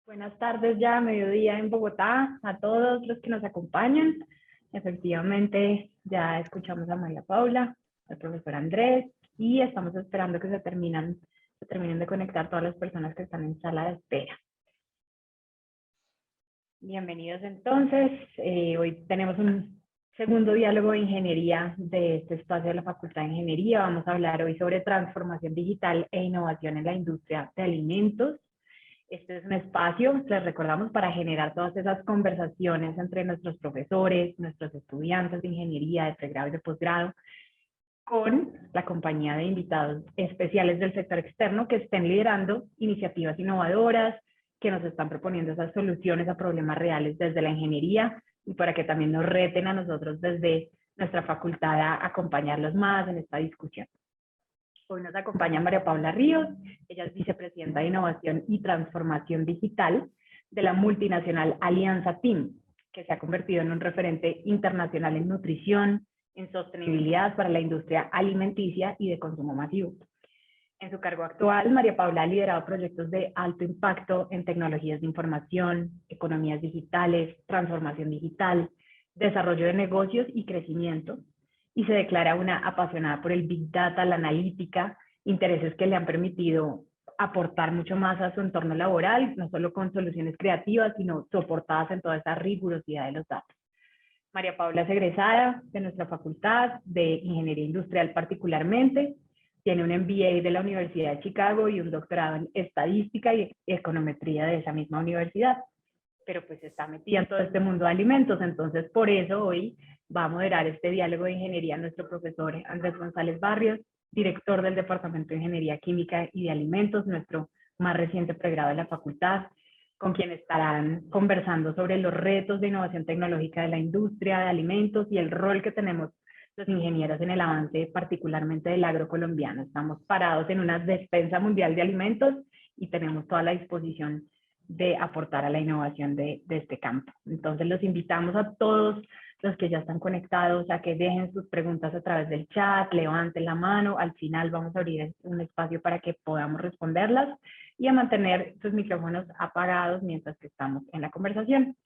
Buenas tardes ya, mediodía en Bogotá, a todos los que nos acompañan. Efectivamente, ya escuchamos a María Paula, al profesor Andrés, y estamos esperando que se terminen de conectar todas las personas que están en sala de espera. Bienvenidos entonces. Hoy tenemos un segundo diálogo de ingeniería de este espacio de la Facultad de Ingeniería. Vamos a hablar hoy sobre transformación digital e innovación en la industria de alimentos. Este es un espacio, les recordamos, para generar todas esas conversaciones entre nuestros profesores, nuestros estudiantes de ingeniería, de pregrado y de posgrado, con la compañía de invitados especiales del sector externo que estén liderando iniciativas innovadoras, que nos están proponiendo esas soluciones a problemas reales desde la ingeniería y para que también nos reten a nosotros desde nuestra facultad a acompañarlos más en esta discusión. Hoy nos acompaña María Paula Ríos, ella es vicepresidenta de Innovación y Transformación Digital de la multinacional Alianza Team, que se ha convertido en un referente internacional en nutrición, en sostenibilidad para la industria alimenticia y de consumo masivo. En su cargo actual, María Paula ha liderado proyectos de alto impacto en tecnologías de información, economías digitales, transformación digital, desarrollo de negocios y crecimiento, y se declara una apasionada por el Big Data, la analítica, intereses que le han permitido aportar mucho más a su entorno laboral, no solo con soluciones creativas, sino soportadas en toda esa rigurosidad de los datos. María Paula es egresada de nuestra facultad de Ingeniería Industrial particularmente, tiene un MBA de la Universidad de Chicago y un doctorado en Estadística y Econometría de esa misma universidad, pero pues está metida en todo este mundo de alimentos, entonces por eso hoy va a moderar este diálogo de ingeniería nuestro profesor Andrés González Barrios, director del Departamento de Ingeniería Química y de Alimentos, nuestro más reciente pregrado de la facultad, con quien estarán conversando sobre los retos de innovación tecnológica de la industria de alimentos y el rol que tenemos los ingenieros en el avance particularmente del agro colombiano. Estamos parados en una despensa mundial de alimentos y tenemos toda la disposición de aportar a la innovación de este campo. Entonces los invitamos a todos los que ya están conectados a que dejen sus preguntas a través del chat, levanten la mano, al final vamos a abrir un espacio para que podamos responderlas y a mantener sus micrófonos apagados mientras que estamos en la conversación.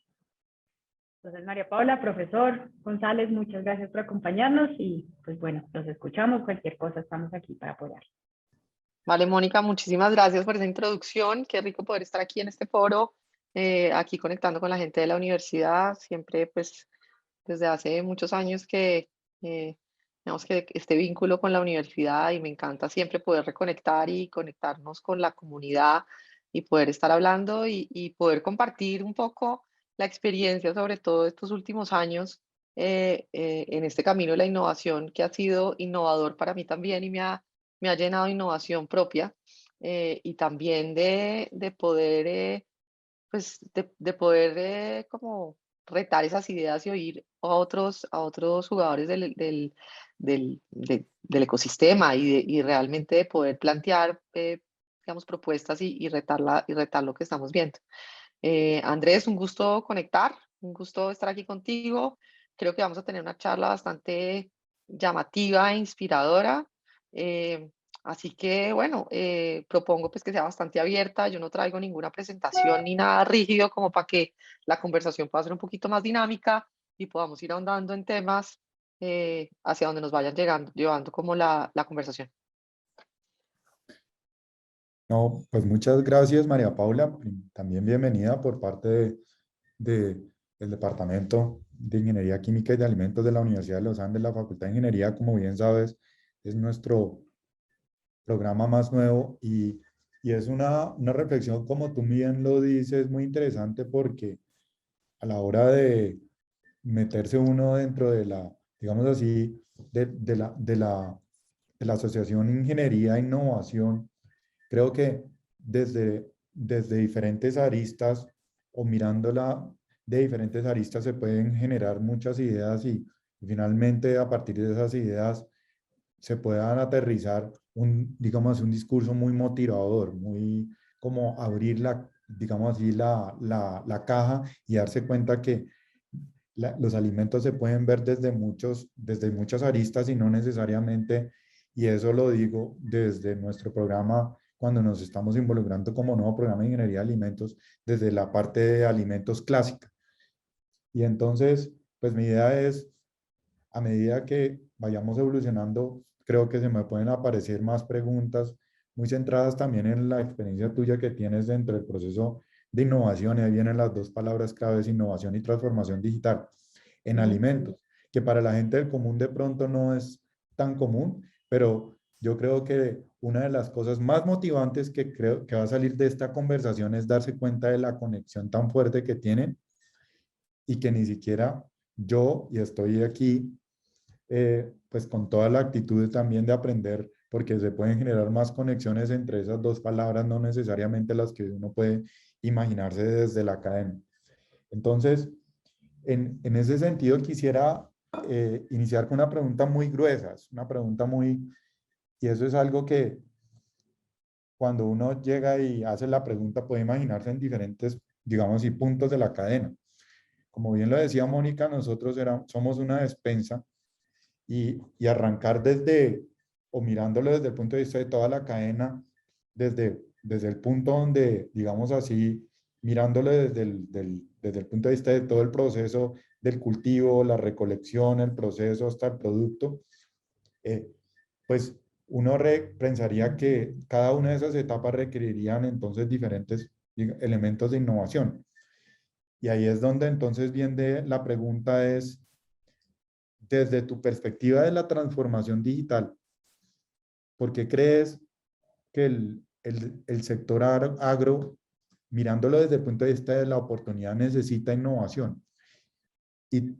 Entonces, María Paula, profesor González, muchas gracias por acompañarnos y pues bueno, los escuchamos, cualquier cosa estamos aquí para apoyar. Vale, Mónica, muchísimas gracias por esa introducción. Qué rico poder estar aquí en este foro, aquí conectando con la gente de la universidad. Siempre, pues, desde hace muchos años que, digamos que este vínculo con la universidad y me encanta siempre poder reconectar y conectarnos con la comunidad y poder estar hablando y poder compartir un poco la experiencia, sobre todo estos últimos años, en este camino de la innovación que ha sido innovador para mí también y me ha llenado de innovación propia y también de poder, pues, de poder como retar esas ideas y oír a otros jugadores del ecosistema y realmente de poder plantear, digamos, propuestas y retar lo que estamos viendo. Andrés, un gusto conectar, un gusto estar aquí contigo. Creo que vamos a tener una charla bastante llamativa e inspiradora. Eh, Así que, bueno, propongo pues que sea bastante abierta. Yo no traigo ninguna presentación ni nada rígido como para que la conversación pueda ser un poquito más dinámica y podamos ir ahondando en temas hacia donde nos vayan llevando como la conversación. No, pues muchas gracias, María Paula. También bienvenida por parte del Departamento de Ingeniería Química y de Alimentos de la Universidad de Los Andes, la Facultad de Ingeniería, como bien sabes, es nuestro programa más nuevo y es una reflexión, como tú bien lo dices, muy interesante porque a la hora de meterse uno dentro de la, digamos así, de la Asociación Ingeniería e Innovación, creo que desde diferentes aristas o mirándola de diferentes aristas se pueden generar muchas ideas y finalmente a partir de esas ideas se puedan aterrizar digamos, un discurso muy motivador, muy como abrir digamos así, la caja y darse cuenta que los alimentos se pueden ver desde muchas aristas y no necesariamente, y eso lo digo desde nuestro programa cuando nos estamos involucrando como nuevo programa de ingeniería de alimentos desde la parte de alimentos clásica. Y entonces, pues mi idea es, a medida que vayamos evolucionando, creo que se me pueden aparecer más preguntas muy centradas también en la experiencia tuya que tienes dentro del proceso de innovación. Y ahí vienen las dos palabras claves, innovación y transformación digital en alimentos, que para la gente del común de pronto no es tan común, pero yo creo que una de las cosas más motivantes que creo que va a salir de esta conversación es darse cuenta de la conexión tan fuerte que tienen y que ni siquiera yo, y estoy aquí pues con toda la actitud también de aprender, porque se pueden generar más conexiones entre esas dos palabras, no necesariamente las que uno puede imaginarse desde la academia. Entonces, en ese sentido quisiera iniciar con una pregunta muy gruesa, es una pregunta muy, y eso es algo que cuando uno llega y hace la pregunta puede imaginarse en diferentes, digamos, y puntos de la cadena. Como bien lo decía Mónica, nosotros somos una despensa y arrancar desde, o mirándolo desde el punto de vista de toda la cadena, desde el punto donde, digamos así, mirándolo desde el punto de vista de todo el proceso del cultivo, la recolección, el proceso hasta el producto, eh, pues uno pensaría que cada una de esas etapas requerirían entonces diferentes elementos de innovación. Y ahí es donde entonces viene la pregunta es, desde tu perspectiva de la transformación digital, ¿por qué crees que el sector agro, mirándolo desde el punto de vista de la oportunidad, necesita innovación? Y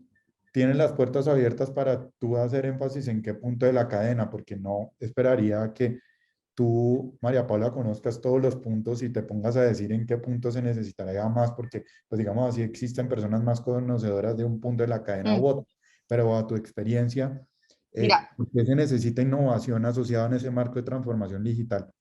tienen las puertas abiertas para tú hacer énfasis en qué punto de la cadena, porque no esperaría que tú, María Paula, conozcas todos los puntos y te pongas a decir en qué punto se necesitaría más, porque, pues digamos así, existen personas más conocedoras de un punto de la cadena u otro, pero a tu experiencia, Mira, ¿por qué se necesita innovación asociada en ese marco de transformación digital?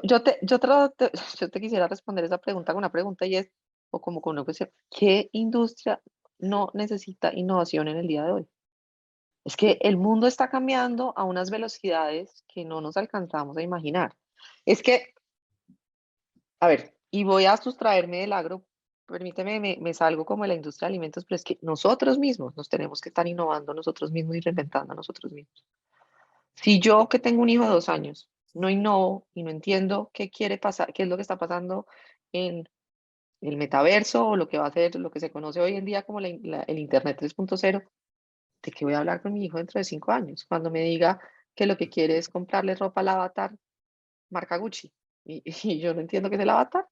yo te quisiera responder esa pregunta con una pregunta y es, o como con una cuestión, ¿qué industria no necesita innovación en el día de hoy? Es que el mundo está cambiando a unas velocidades que no nos alcanzamos a imaginar. Es que, a ver, y voy a sustraerme del agro, permíteme, me salgo como de la industria de alimentos, pero es que nosotros mismos nos tenemos que estar innovando nosotros mismos y reinventando a nosotros mismos. Si yo que tengo un hijo de 2 años no innovo y no entiendo qué quiere pasar, qué es lo que está pasando en el metaverso o lo que va a ser, lo que se conoce hoy en día como el Internet 3.0, ¿de qué voy a hablar con mi hijo dentro de 5 años? Cuando me diga que lo que quiere es comprarle ropa al avatar marca Gucci y yo no entiendo qué es el avatar.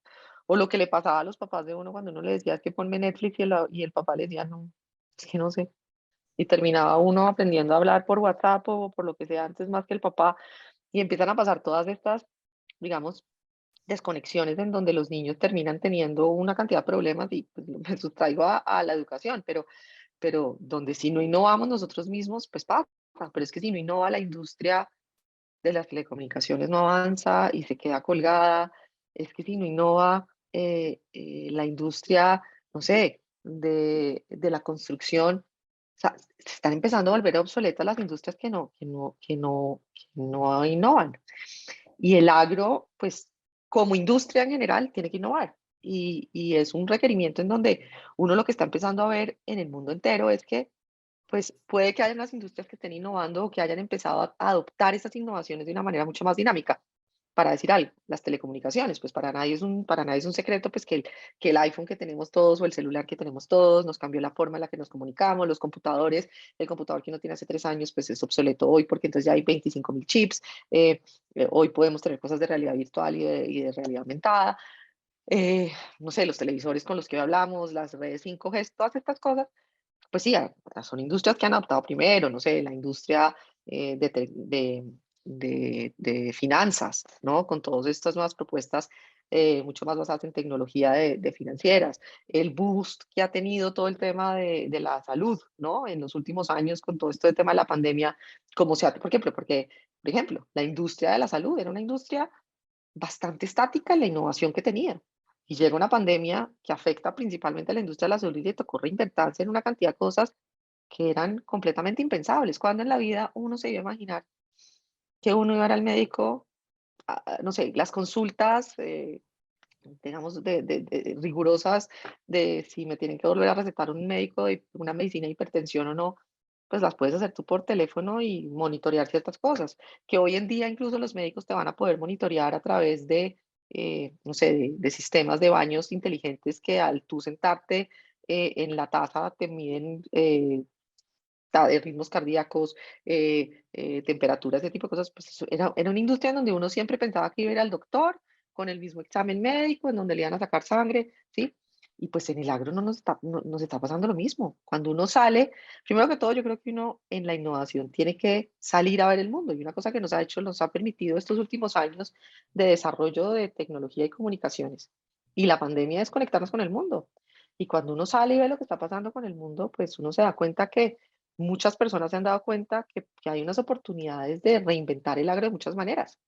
O lo que le pasaba a los papás de uno cuando uno le decía que ponme Netflix y el papá le decía no, es que no sé. Y terminaba uno aprendiendo a hablar por WhatsApp o por lo que sea antes más que el papá. Y empiezan a pasar todas estas, digamos, desconexiones en donde los niños terminan teniendo una cantidad de problemas y pues, me sustraigo a la educación, pero donde si no innovamos nosotros mismos, pues pasa. Pero es que si no innova la industria de las telecomunicaciones no avanza y se queda colgada, es que si no innova la industria, no sé, de la construcción, o sea, se están empezando a volver obsoletas las industrias que no innovan. Y el agro, pues como industria en general, tiene que innovar. Y es un requerimiento en donde uno lo que está empezando a ver en el mundo entero es que pues puede que haya unas industrias que estén innovando o que hayan empezado a adoptar esas innovaciones de una manera mucho más dinámica. Para decir algo, las telecomunicaciones, pues para nadie es un secreto pues que el iPhone que tenemos todos o el celular que tenemos todos nos cambió la forma en la que nos comunicamos, los computadores, el computador que uno tiene hace 3 años pues es obsoleto hoy porque entonces ya hay 25.000 chips, hoy podemos tener cosas de realidad virtual y de realidad aumentada, no sé, los televisores con los que hablamos, las redes 5G, todas estas cosas pues sí, son industrias que han adoptado primero, no sé, la industria de finanzas, ¿no? Con todas estas nuevas propuestas mucho más basadas en tecnología de financieras, el boost que ha tenido todo el tema de la salud, ¿no? En los últimos años con todo esto del tema de la pandemia, como se ha, ¿por qué? Porque, por ejemplo, la industria de la salud era una industria bastante estática en la innovación que tenía. Y llega una pandemia que afecta principalmente a la industria de la salud y le tocó reinventarse en una cantidad de cosas que eran completamente impensables. Cuando en la vida uno se iba a imaginar que uno iba a ir al médico no sé, las consultas, digamos, rigurosas de si me tienen que volver a recetar un médico de una medicina de hipertensión o no, pues las puedes hacer tú por teléfono y monitorear ciertas cosas, que hoy en día incluso los médicos te van a poder monitorear a través de, no sé, de sistemas de baños inteligentes que al tú sentarte en la taza te miden ritmos cardíacos, temperaturas, ese tipo de cosas. Pues era una industria en donde uno siempre pensaba que iba a ir al doctor con el mismo examen médico, en donde le iban a sacar sangre, ¿sí? Y pues en el agro no nos está pasando lo mismo. Cuando uno sale, primero que todo, yo creo que uno en la innovación tiene que salir a ver el mundo. Y una cosa que nos ha hecho, nos ha permitido estos últimos años de desarrollo de tecnología y comunicaciones y la pandemia es conectarnos con el mundo. Y cuando uno sale y ve lo que está pasando con el mundo, pues uno se da cuenta que muchas personas se han dado cuenta que hay unas oportunidades de reinventar el agro de muchas maneras.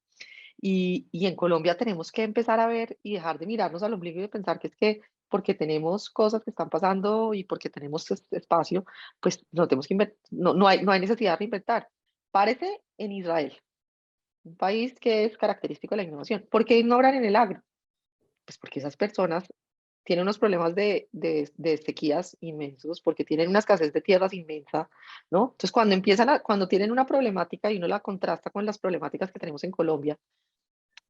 Y en Colombia tenemos que empezar a ver y dejar de mirarnos al ombligo y de pensar que es que porque tenemos cosas que están pasando y porque tenemos este espacio, pues no tenemos que no hay necesidad de reinventar. Párese en Israel, un país que es característico de la innovación. ¿Por qué innovan en el agro? Pues porque esas personas tienen unos problemas de sequías inmensos, porque tienen una escasez de tierras inmensa, ¿no? Entonces, cuando tienen una problemática y uno la contrasta con las problemáticas que tenemos en Colombia,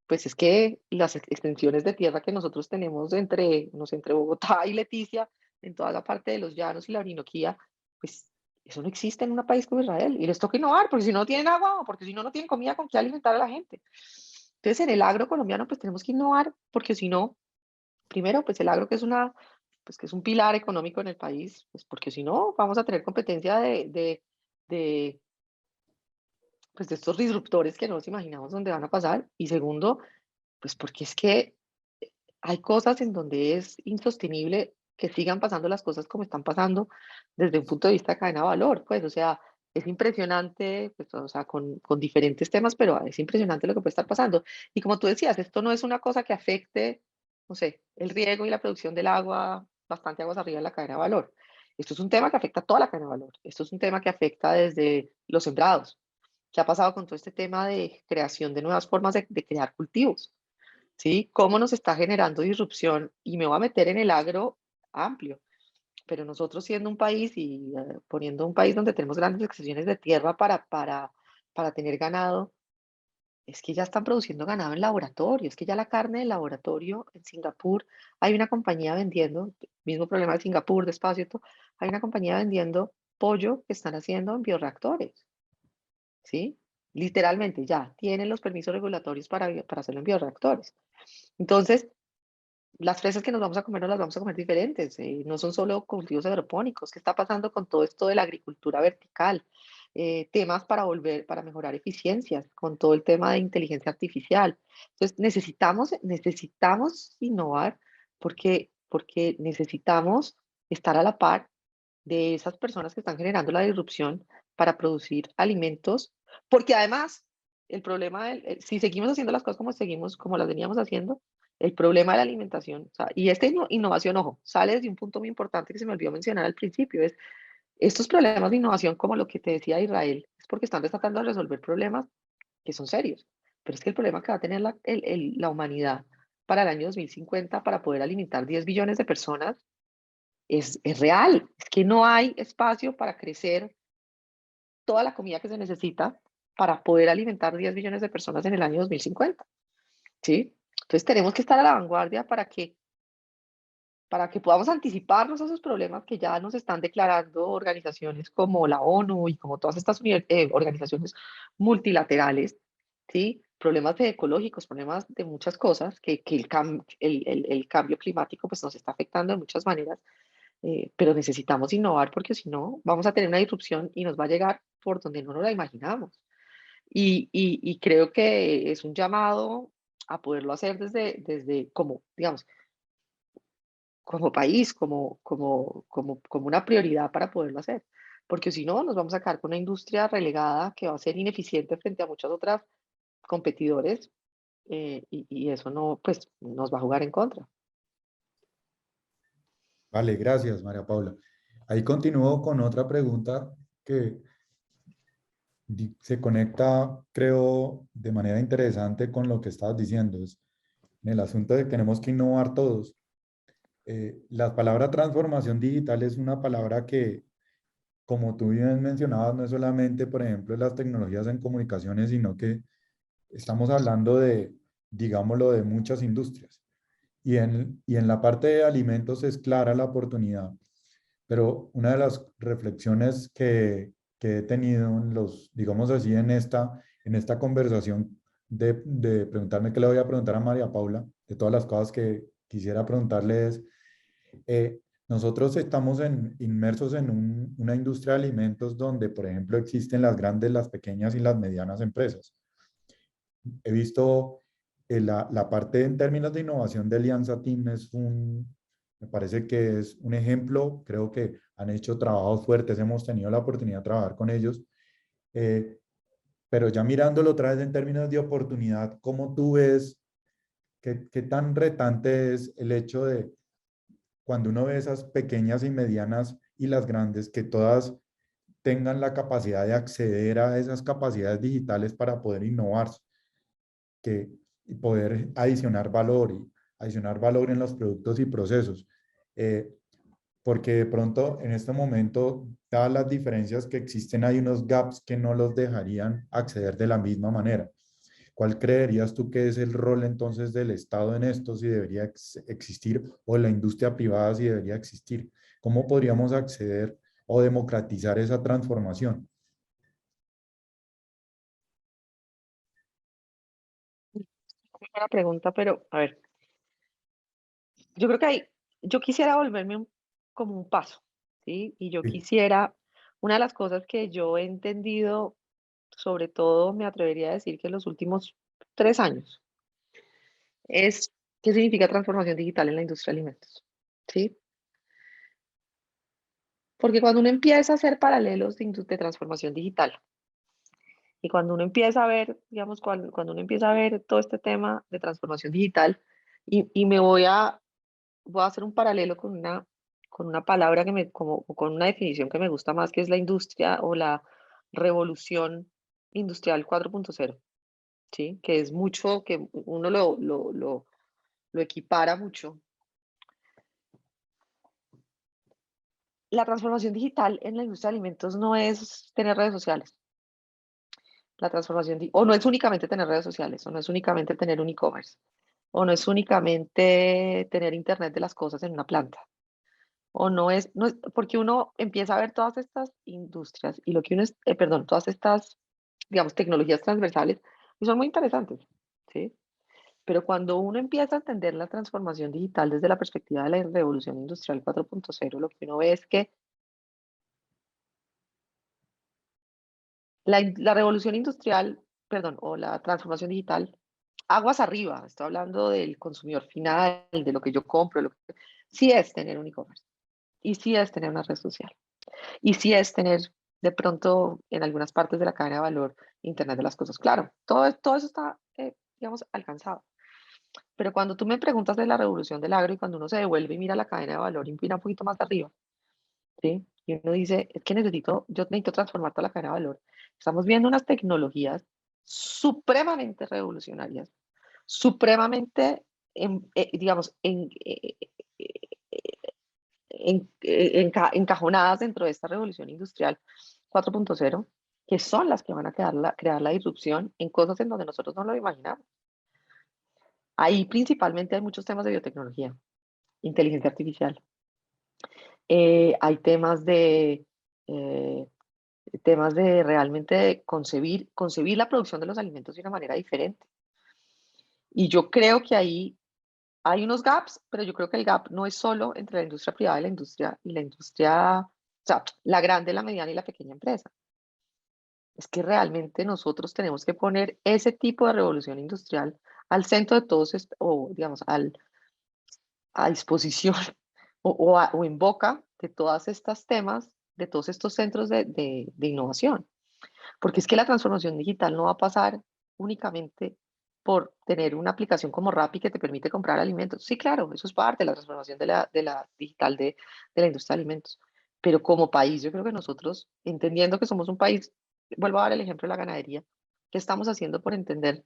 pues es que las extensiones de tierra que nosotros tenemos entre, no sé, entre Bogotá y Leticia, en toda la parte de los llanos y la Orinoquía, pues eso no existe en un país como Israel. Y les toca innovar, porque si no, no tienen agua o porque si no, no tienen comida con que alimentar a la gente. Entonces, en el agro colombiano, pues tenemos que innovar, porque si no, primero, pues el agro pues que es un pilar económico en el país, pues porque si no, vamos a tener competencia de, pues de estos disruptores que no nos imaginamos dónde van a pasar. Y segundo, pues porque es que hay cosas en donde es insostenible que sigan pasando las cosas como están pasando desde un punto de vista de cadena de valor, pues, o sea, es impresionante, pues, o sea, con diferentes temas, pero es impresionante lo que puede estar pasando. Y como tú decías, esto no es una cosa que afecte, no sé, el riego y la producción del agua, bastante aguas arriba en la cadena de valor. Esto es un tema que afecta a toda la cadena de valor. Esto es un tema que afecta desde los sembrados. ¿Qué ha pasado con todo este tema de creación de nuevas formas de crear cultivos? ¿Sí? ¿Cómo nos está generando disrupción? Y me voy a meter en el agro amplio, pero nosotros siendo un país y poniendo un país donde tenemos grandes extensiones de tierra para tener ganado, es que ya están produciendo ganado en laboratorio, es que ya la carne de laboratorio en Singapur, hay una compañía vendiendo, mismo problema de Singapur, despacio, y todo, hay una compañía vendiendo pollo que están haciendo en bioreactores, ¿sí? Literalmente ya tienen los permisos regulatorios para hacerlo en bioreactores. Entonces, las fresas que nos vamos a comer no las vamos a comer diferentes, no son solo cultivos hidropónicos. ¿Qué está pasando con todo esto de la agricultura vertical? Temas para mejorar eficiencias, con todo el tema de inteligencia artificial. Entonces, necesitamos innovar porque necesitamos estar a la par de esas personas que están generando la disrupción para producir alimentos, porque además el problema, si seguimos haciendo las cosas como las veníamos haciendo, el problema de la alimentación, o sea, y esta innovación, ojo, sale desde un punto muy importante que se me olvidó mencionar al principio, es estos problemas de innovación, como lo que te decía Israel, es porque están tratando de resolver problemas que son serios, pero es que el problema que va a tener la humanidad para el año 2050 para poder alimentar 10 billones de personas es real, es que no hay espacio para crecer toda la comida que se necesita para poder alimentar 10 billones de personas en el año 2050, ¿sí? Entonces tenemos que estar a la vanguardia para que podamos anticiparnos a esos problemas que ya nos están declarando organizaciones como la ONU y como todas estas organizaciones multilaterales, ¿sí? Problemas ecológicos, problemas de muchas cosas que el cambio climático pues, nos está afectando de muchas maneras, pero necesitamos innovar porque si no vamos a tener una disrupción y nos va a llegar por donde no nos la imaginamos. Y creo que es un llamado a poderlo hacer desde como, digamos, como país, como una prioridad para poderlo hacer. Porque si no, nos vamos a quedar con una industria relegada que va a ser ineficiente frente a muchas otras competidores y eso no, pues, nos va a jugar en contra. Vale, gracias, María Paula. Ahí continúo con otra pregunta que se conecta, creo, de manera interesante con lo que estabas diciendo. Es en el asunto de que tenemos que innovar todos. La palabra transformación digital es una palabra que, como tú bien mencionabas, no es solamente, por ejemplo, las tecnologías en comunicaciones, sino que estamos hablando de, digámoslo, de muchas industrias. Y en la parte de alimentos es clara la oportunidad, pero una de las reflexiones que he tenido en los, digamos así, en esta conversación de preguntarme qué le voy a preguntar a María Paula, de todas las cosas que quisiera preguntarle es, nosotros estamos inmersos en una industria de alimentos donde, por ejemplo, existen las grandes, las pequeñas y las medianas empresas. He visto la parte en términos de innovación de Alianza Team me parece que es un ejemplo, creo que han hecho trabajos fuertes, hemos tenido la oportunidad de trabajar con ellos, eh, pero ya mirándolo otra vez en términos de oportunidad, ¿cómo tú ves qué tan retante es el hecho de cuando uno ve esas pequeñas y medianas y las grandes, que todas tengan la capacidad de acceder a esas capacidades digitales para poder innovar? Y poder adicionar valor en los productos y procesos. Eh, Porque de pronto en este momento, dadas las diferencias que existen, hay unos gaps que no los dejarían acceder de la misma manera. ¿Cuál creerías tú que es el rol entonces del Estado en esto, si debería existir, o la industria privada si debería existir? ¿Cómo podríamos acceder o democratizar esa transformación? Muy buena pregunta, pero a ver, yo creo que yo quisiera volverme como un paso, ¿sí? Y yo Sí, quisiera, una de las cosas que yo he entendido, sobre todo me atrevería a decir que en los últimos 3 años, es qué significa transformación digital en la industria de alimentos, ¿sí? Porque cuando uno empieza a hacer paralelos de transformación digital y cuando uno empieza a ver, digamos, cuando uno empieza a ver todo este tema de transformación digital y voy a hacer un paralelo con una palabra como, con una definición que me gusta más, que es la industria o la revolución industrial 4.0, ¿sí? Que es mucho, que uno lo equipara mucho. La transformación digital en la industria de alimentos no es tener redes sociales. La transformación, o no es únicamente tener redes sociales, o no es únicamente tener un e-commerce, o no es únicamente tener Internet de las cosas en una planta, o no es, porque uno empieza a ver todas estas industrias y lo que uno es, perdón, todas estas, digamos, tecnologías transversales, y son muy interesantes, ¿sí? Pero cuando uno empieza a entender la transformación digital desde la perspectiva de la revolución industrial 4.0, lo que uno ve es que la revolución industrial, perdón, o la transformación digital, aguas arriba, estoy hablando del consumidor final, de lo que yo compro, sí es tener un e-commerce, y sí es tener una red social, y sí es tener de pronto en algunas partes de la cadena de valor Internet de las cosas. Claro, todo eso está, digamos, alcanzado. Pero cuando tú me preguntas de la revolución del agro y cuando uno se devuelve y mira la cadena de valor y mira un poquito más arriba, ¿sí? Y uno dice, es que yo necesito transformar toda la cadena de valor. Estamos viendo unas tecnologías supremamente revolucionarias, supremamente, digamos, encajonadas dentro de esta revolución industrial 4.0, que son las que van a crear la disrupción en cosas en donde nosotros no lo imaginamos. Ahí principalmente hay muchos temas de biotecnología, inteligencia artificial. Hay eh, temas de realmente concebir la producción de los alimentos de una manera diferente. Y yo creo que ahí hay unos gaps, pero yo creo que el gap no es solo entre la industria privada y la industria, o sea, la grande, la mediana y la pequeña empresa. Es que realmente nosotros tenemos que poner ese tipo de revolución industrial al centro de todos, o digamos, a disposición o en boca de todas estas temas, de todos estos centros de innovación. Porque es que la transformación digital no va a pasar únicamente por tener una aplicación como Rappi que te permite comprar alimentos. Sí, claro, eso es parte de la transformación de la digital de la industria de alimentos. Pero como país, yo creo que nosotros, entendiendo que somos un país vuelvo a dar el ejemplo de la ganadería. ¿Qué estamos haciendo por entender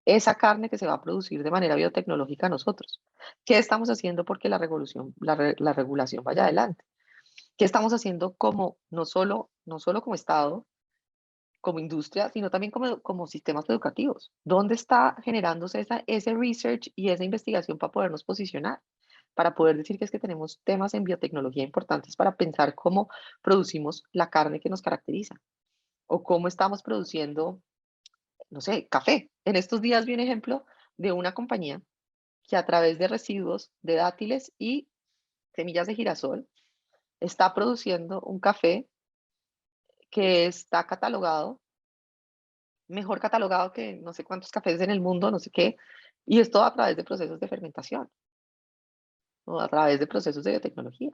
esa carne que se va a producir de manera biotecnológica a nosotros? ¿Qué estamos haciendo porque la regulación vaya adelante? ¿Qué estamos haciendo como, no solo como Estado, como industria, sino también como sistemas educativos? ¿Dónde está generándose ese research y esa investigación para podernos posicionar? Para poder decir que es que tenemos temas en biotecnología importantes para pensar cómo producimos la carne que nos caracteriza o cómo estamos produciendo, no sé, café. En estos días vi un ejemplo de una compañía que a través de residuos de dátiles y semillas de girasol está produciendo un café que está catalogado, mejor catalogado que no sé cuántos cafés en el mundo, no sé qué, y es todo a través de procesos de fermentación o a través de procesos de biotecnología.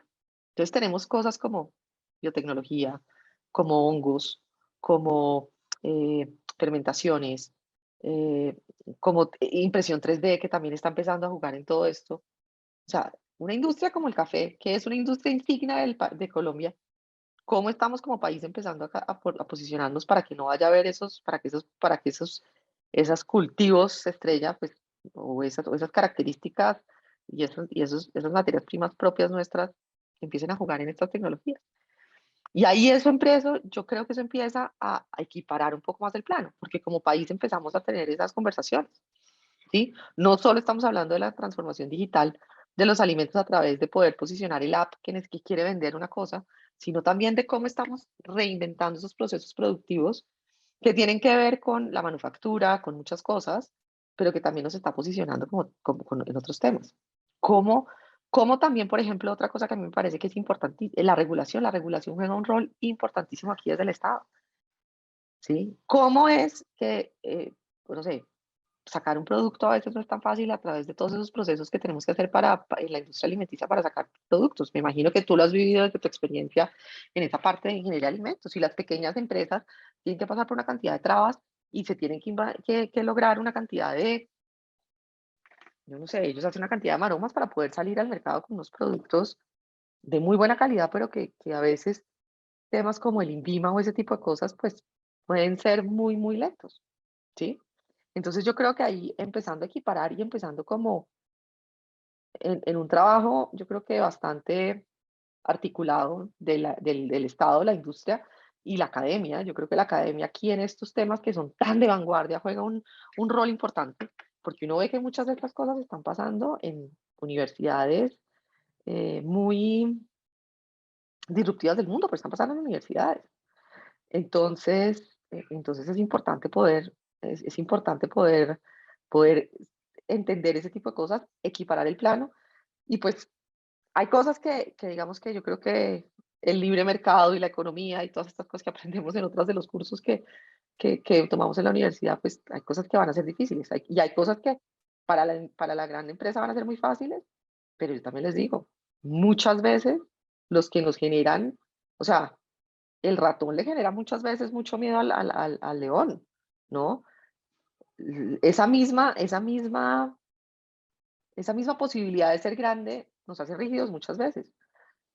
Entonces tenemos cosas como biotecnología, como hongos, como fermentaciones, eh, como impresión 3D que también está empezando a jugar en todo esto. O sea, una industria como el café, que es una industria insignia de Colombia, ¿cómo estamos como país empezando a posicionarnos para que no vaya a haber esas cultivos estrella, pues, o esas características esas materias primas propias nuestras que empiecen a jugar en estas tecnologías? Y ahí yo creo que eso empieza a equiparar un poco más el plano, porque como país empezamos a tener esas conversaciones, ¿sí? No solo estamos hablando de la transformación digital de los alimentos a través de poder posicionar el app que quiere vender una cosa, sino también de cómo estamos reinventando esos procesos productivos que tienen que ver con la manufactura, con muchas cosas, pero que también nos está posicionando en otros temas. Cómo, cómo también, por ejemplo, otra cosa que a mí me parece que es importante, la regulación juega un rol importantísimo aquí desde el Estado, ¿sí? ¿Cómo es que, pues no sé, sacar un producto a veces no es tan fácil a través de todos esos procesos que tenemos que hacer en la industria alimenticia para sacar productos? Me imagino que tú lo has vivido desde tu experiencia en esa parte de ingeniería de alimentos, y las pequeñas empresas tienen que pasar por una cantidad de trabas y se tienen que lograr una cantidad yo no sé, ellos hacen una cantidad de maromas para poder salir al mercado con unos productos de muy buena calidad, pero que a veces temas como el INVIMA o ese tipo de cosas, pues pueden ser muy, muy lentos, ¿sí? Entonces yo creo que ahí empezando a equiparar y empezando como en un trabajo, yo creo que bastante articulado del Estado, la industria y la academia. Yo creo que la academia aquí en estos temas que son tan de vanguardia juega un rol importante, porque uno ve que muchas de estas cosas están pasando en universidades muy disruptivas del mundo, pero están pasando en universidades. Entonces es importante poder entender ese tipo de cosas, equiparar el plano, y pues hay cosas que digamos que yo creo que el libre mercado y la economía y todas estas cosas que aprendemos en otros de los cursos que tomamos en la universidad, pues hay cosas que van a ser difíciles, y hay cosas que para la gran empresa van a ser muy fáciles, pero yo también les digo, muchas veces los que nos generan, o sea, el ratón le genera muchas veces mucho miedo al león, ¿no? Esa misma posibilidad de ser grande nos hace rígidos muchas veces,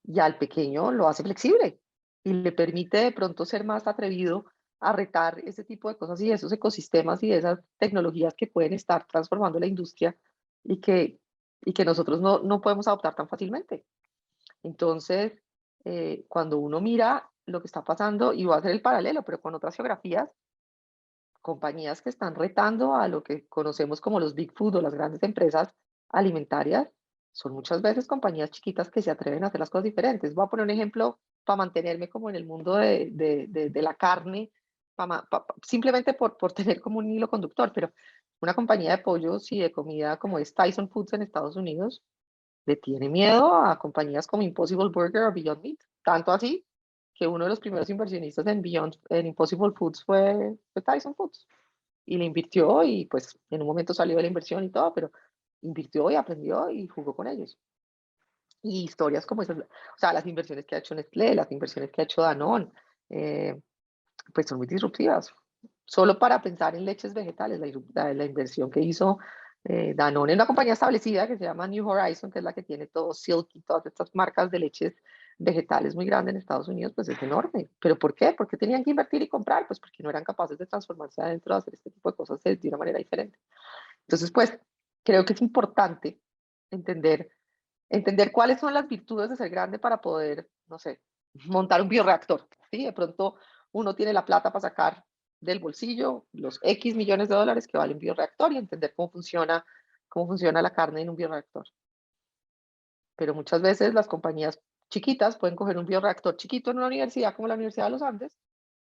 y al pequeño lo hace flexible y le permite de pronto ser más atrevido a retar ese tipo de cosas y esos ecosistemas y esas tecnologías que pueden estar transformando la industria y que nosotros no podemos adoptar tan fácilmente. Entonces, cuando uno mira lo que está pasando, y voy a hacer el paralelo, pero con otras geografías, compañías que están retando a lo que conocemos como los Big Food o las grandes empresas alimentarias, son muchas veces compañías chiquitas que se atreven a hacer las cosas diferentes. Voy a poner un ejemplo para mantenerme como en el mundo de la carne, simplemente por tener como un hilo conductor, pero una compañía de pollos y de comida como es Tyson Foods en Estados Unidos, le tiene miedo a compañías como Impossible Burger o Beyond Meat. Tanto así que uno de los primeros inversionistas en Impossible Foods fue Tyson Foods. Y le invirtió, y pues en un momento salió de la inversión y todo, pero invirtió y aprendió y jugó con ellos. Y historias como esas, o sea, las inversiones que ha hecho Nestlé, las inversiones que ha hecho Danone, eh, pues son muy disruptivas. Solo para pensar en leches vegetales, la inversión que hizo Danone en una compañía establecida que se llama New Horizon, que es la que tiene todo Silk y todas estas marcas de leches vegetal es muy grande en Estados Unidos, pues es enorme. ¿Pero por qué? ¿Por qué tenían que invertir y comprar? Pues porque no eran capaces de transformarse adentro, de hacer este tipo de cosas de una manera diferente. Entonces, pues, creo que es importante entender cuáles son las virtudes de ser grande para poder, no sé, montar un bioreactor. ¿Sí? De pronto uno tiene la plata para sacar del bolsillo los X millones de dólares que vale un bioreactor y entender cómo funciona la carne en un bioreactor. Pero muchas veces las compañías chiquitas pueden coger un bioreactor chiquito en una universidad como la Universidad de los Andes,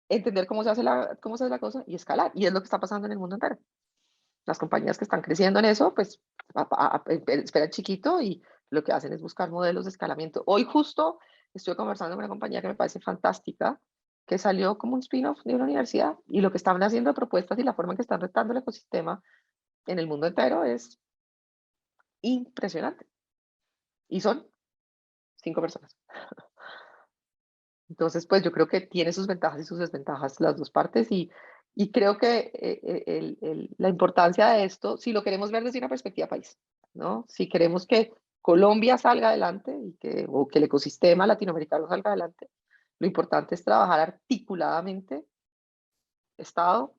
entender cómo se hace la cosa y escalar. Y es lo que está pasando en el mundo entero. Las compañías que están creciendo en eso, pues esperan chiquito y lo que hacen es buscar modelos de escalamiento. Hoy justo estoy conversando con una compañía que me parece fantástica, que salió como un spin-off de una universidad y lo que están haciendo de propuestas y la forma en que están retando el ecosistema en el mundo entero es impresionante. Y son 5 personas. Entonces, pues yo creo que tiene sus ventajas y sus desventajas las dos partes y creo que la importancia de esto, si lo queremos ver desde una perspectiva país, ¿no? Si queremos que Colombia salga adelante o que el ecosistema latinoamericano salga adelante, lo importante es trabajar articuladamente Estado,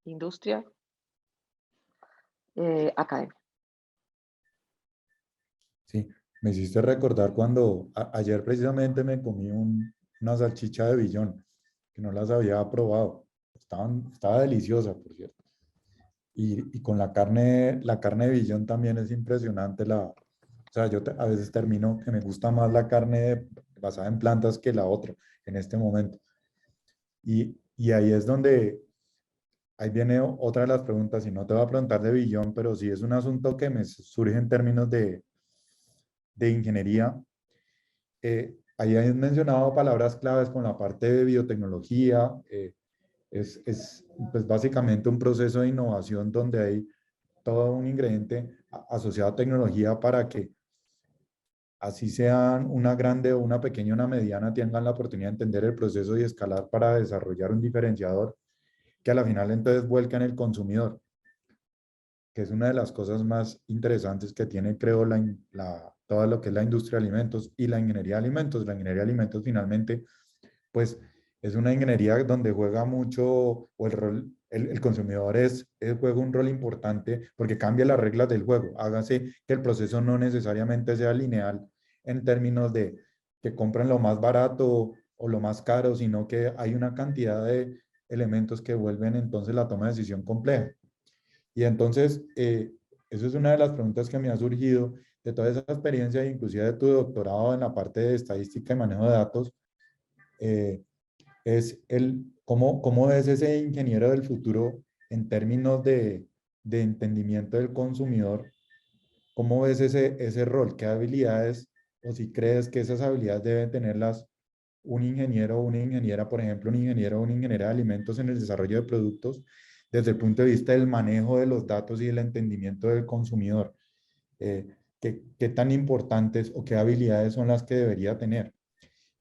industria, academia. Sí, me hiciste recordar cuando ayer precisamente me comí una salchicha de Billón, que no las había probado. Estaba deliciosa, por cierto. Y con la carne de Billón también es impresionante. O sea, a veces termino que me gusta más la carne basada en plantas que la otra en este momento. Y ahí es donde, ahí viene otra de las preguntas, y no te voy a preguntar de Billón, pero sí es un asunto que me surge en términos de ingeniería. Ahí has mencionado palabras claves con la parte de biotecnología. Es pues básicamente un proceso de innovación donde hay todo un ingrediente asociado a tecnología para que así sean una grande o una pequeña o una mediana tengan la oportunidad de entender el proceso y escalar para desarrollar un diferenciador que a la final entonces vuelca en el consumidor, que es una de las cosas más interesantes que tiene, creo, todo lo que es la industria de alimentos y la ingeniería de alimentos. La ingeniería de alimentos finalmente, pues, es una ingeniería donde juega mucho, o el consumidor juega un rol importante porque cambia las reglas del juego. Hágase que el proceso no necesariamente sea lineal en términos de que compren lo más barato o lo más caro, sino que hay una cantidad de elementos que vuelven entonces la toma de decisión compleja. Y entonces, eso es una de las preguntas que me ha surgido de toda esa experiencia, inclusive de tu doctorado en la parte de estadística y manejo de datos, eh, es cómo ves ese ingeniero del futuro en términos de entendimiento del consumidor, cómo ves ese rol, qué habilidades, o si crees que esas habilidades deben tenerlas un ingeniero o una ingeniera, por ejemplo, un ingeniero o una ingeniera de alimentos en el desarrollo de productos, desde el punto de vista del manejo de los datos y del entendimiento del consumidor. ¿Qué tan importantes o qué habilidades son las que debería tener?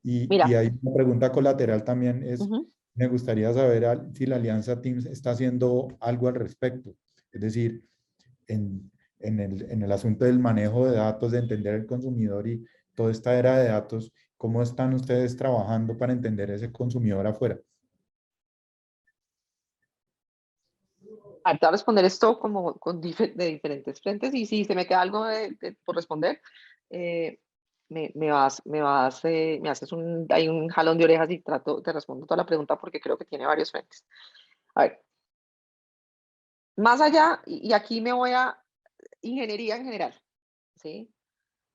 Y Mira, hay una pregunta colateral también uh-huh. me gustaría saber si la Alianza Teams está haciendo algo al respecto. Es decir, en el asunto del manejo de datos, de entender el consumidor y toda esta era de datos, ¿cómo están ustedes trabajando para entender ese consumidor afuera? Te voy a responder esto como de diferentes frentes y si se me queda algo por responder, me haces hay un jalón de orejas y te respondo toda la pregunta porque creo que tiene varios frentes. A ver, más allá, y aquí me voy a ingeniería en general, ¿sí?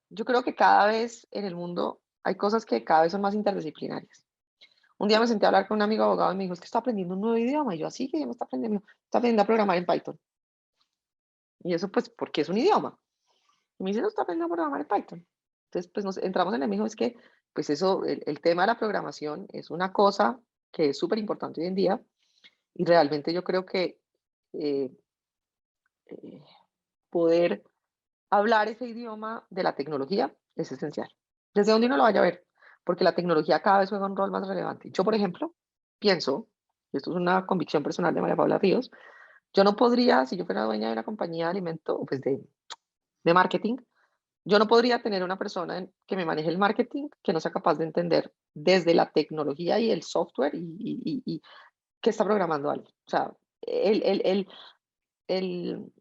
Yo creo que cada vez en el mundo hay cosas que cada vez son más interdisciplinarias. Un día me senté a hablar con un amigo abogado y me dijo, es que está aprendiendo un nuevo idioma. Y yo, así que ya me está aprendiendo a programar en Python. Y eso pues porque es un idioma. Y me dice, no, está aprendiendo a programar en Python. Entonces, pues nos entramos en el mismo, es que, pues eso, el tema de la programación es una cosa que es súper importante hoy en día y realmente yo creo que eh, eh, poder hablar ese idioma de la tecnología es esencial. Desde donde uno lo vaya a ver, porque la tecnología cada vez juega un rol más relevante. Yo, por ejemplo, pienso, y esto es una convicción personal de María Paula Ríos, yo no podría, si yo fuera dueña de una compañía de alimento, pues de marketing, Yo no podría tener una persona que me maneje el marketing que no sea capaz de entender desde la tecnología y el software y qué está programando alguien. O sea, el, el, el, el,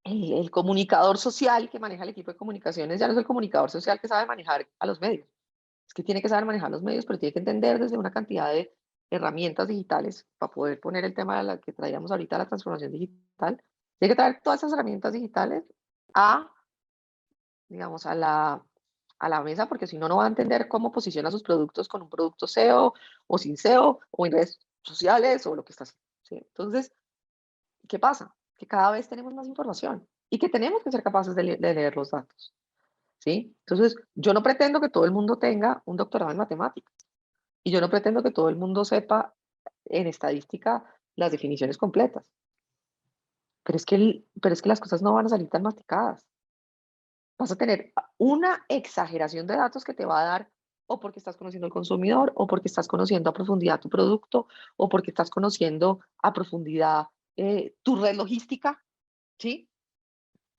el comunicador social que maneja el equipo de comunicaciones ya no es el comunicador social que sabe manejar a los medios. Es que tiene que saber manejar los medios, pero tiene que entender desde una cantidad de herramientas digitales para poder poner el tema de la que traíamos ahorita, la transformación digital. Tiene que traer todas esas herramientas digitales a, digamos, a la mesa, porque si no, no va a entender cómo posiciona sus productos con un producto SEO o sin SEO o en redes sociales o lo que está haciendo. ¿Sí? Entonces, ¿qué pasa? Que cada vez tenemos más información y que tenemos que ser capaces de leer los datos. ¿Sí? Entonces, yo no pretendo que todo el mundo tenga un doctorado en matemáticas y yo no pretendo que todo el mundo sepa en estadística las definiciones completas, pero es que las cosas no van a salir tan masticadas. Vas a tener una exageración de datos que te va a dar o porque estás conociendo al consumidor, o porque estás conociendo a profundidad tu producto, o porque estás conociendo a profundidad tu red logística, ¿sí?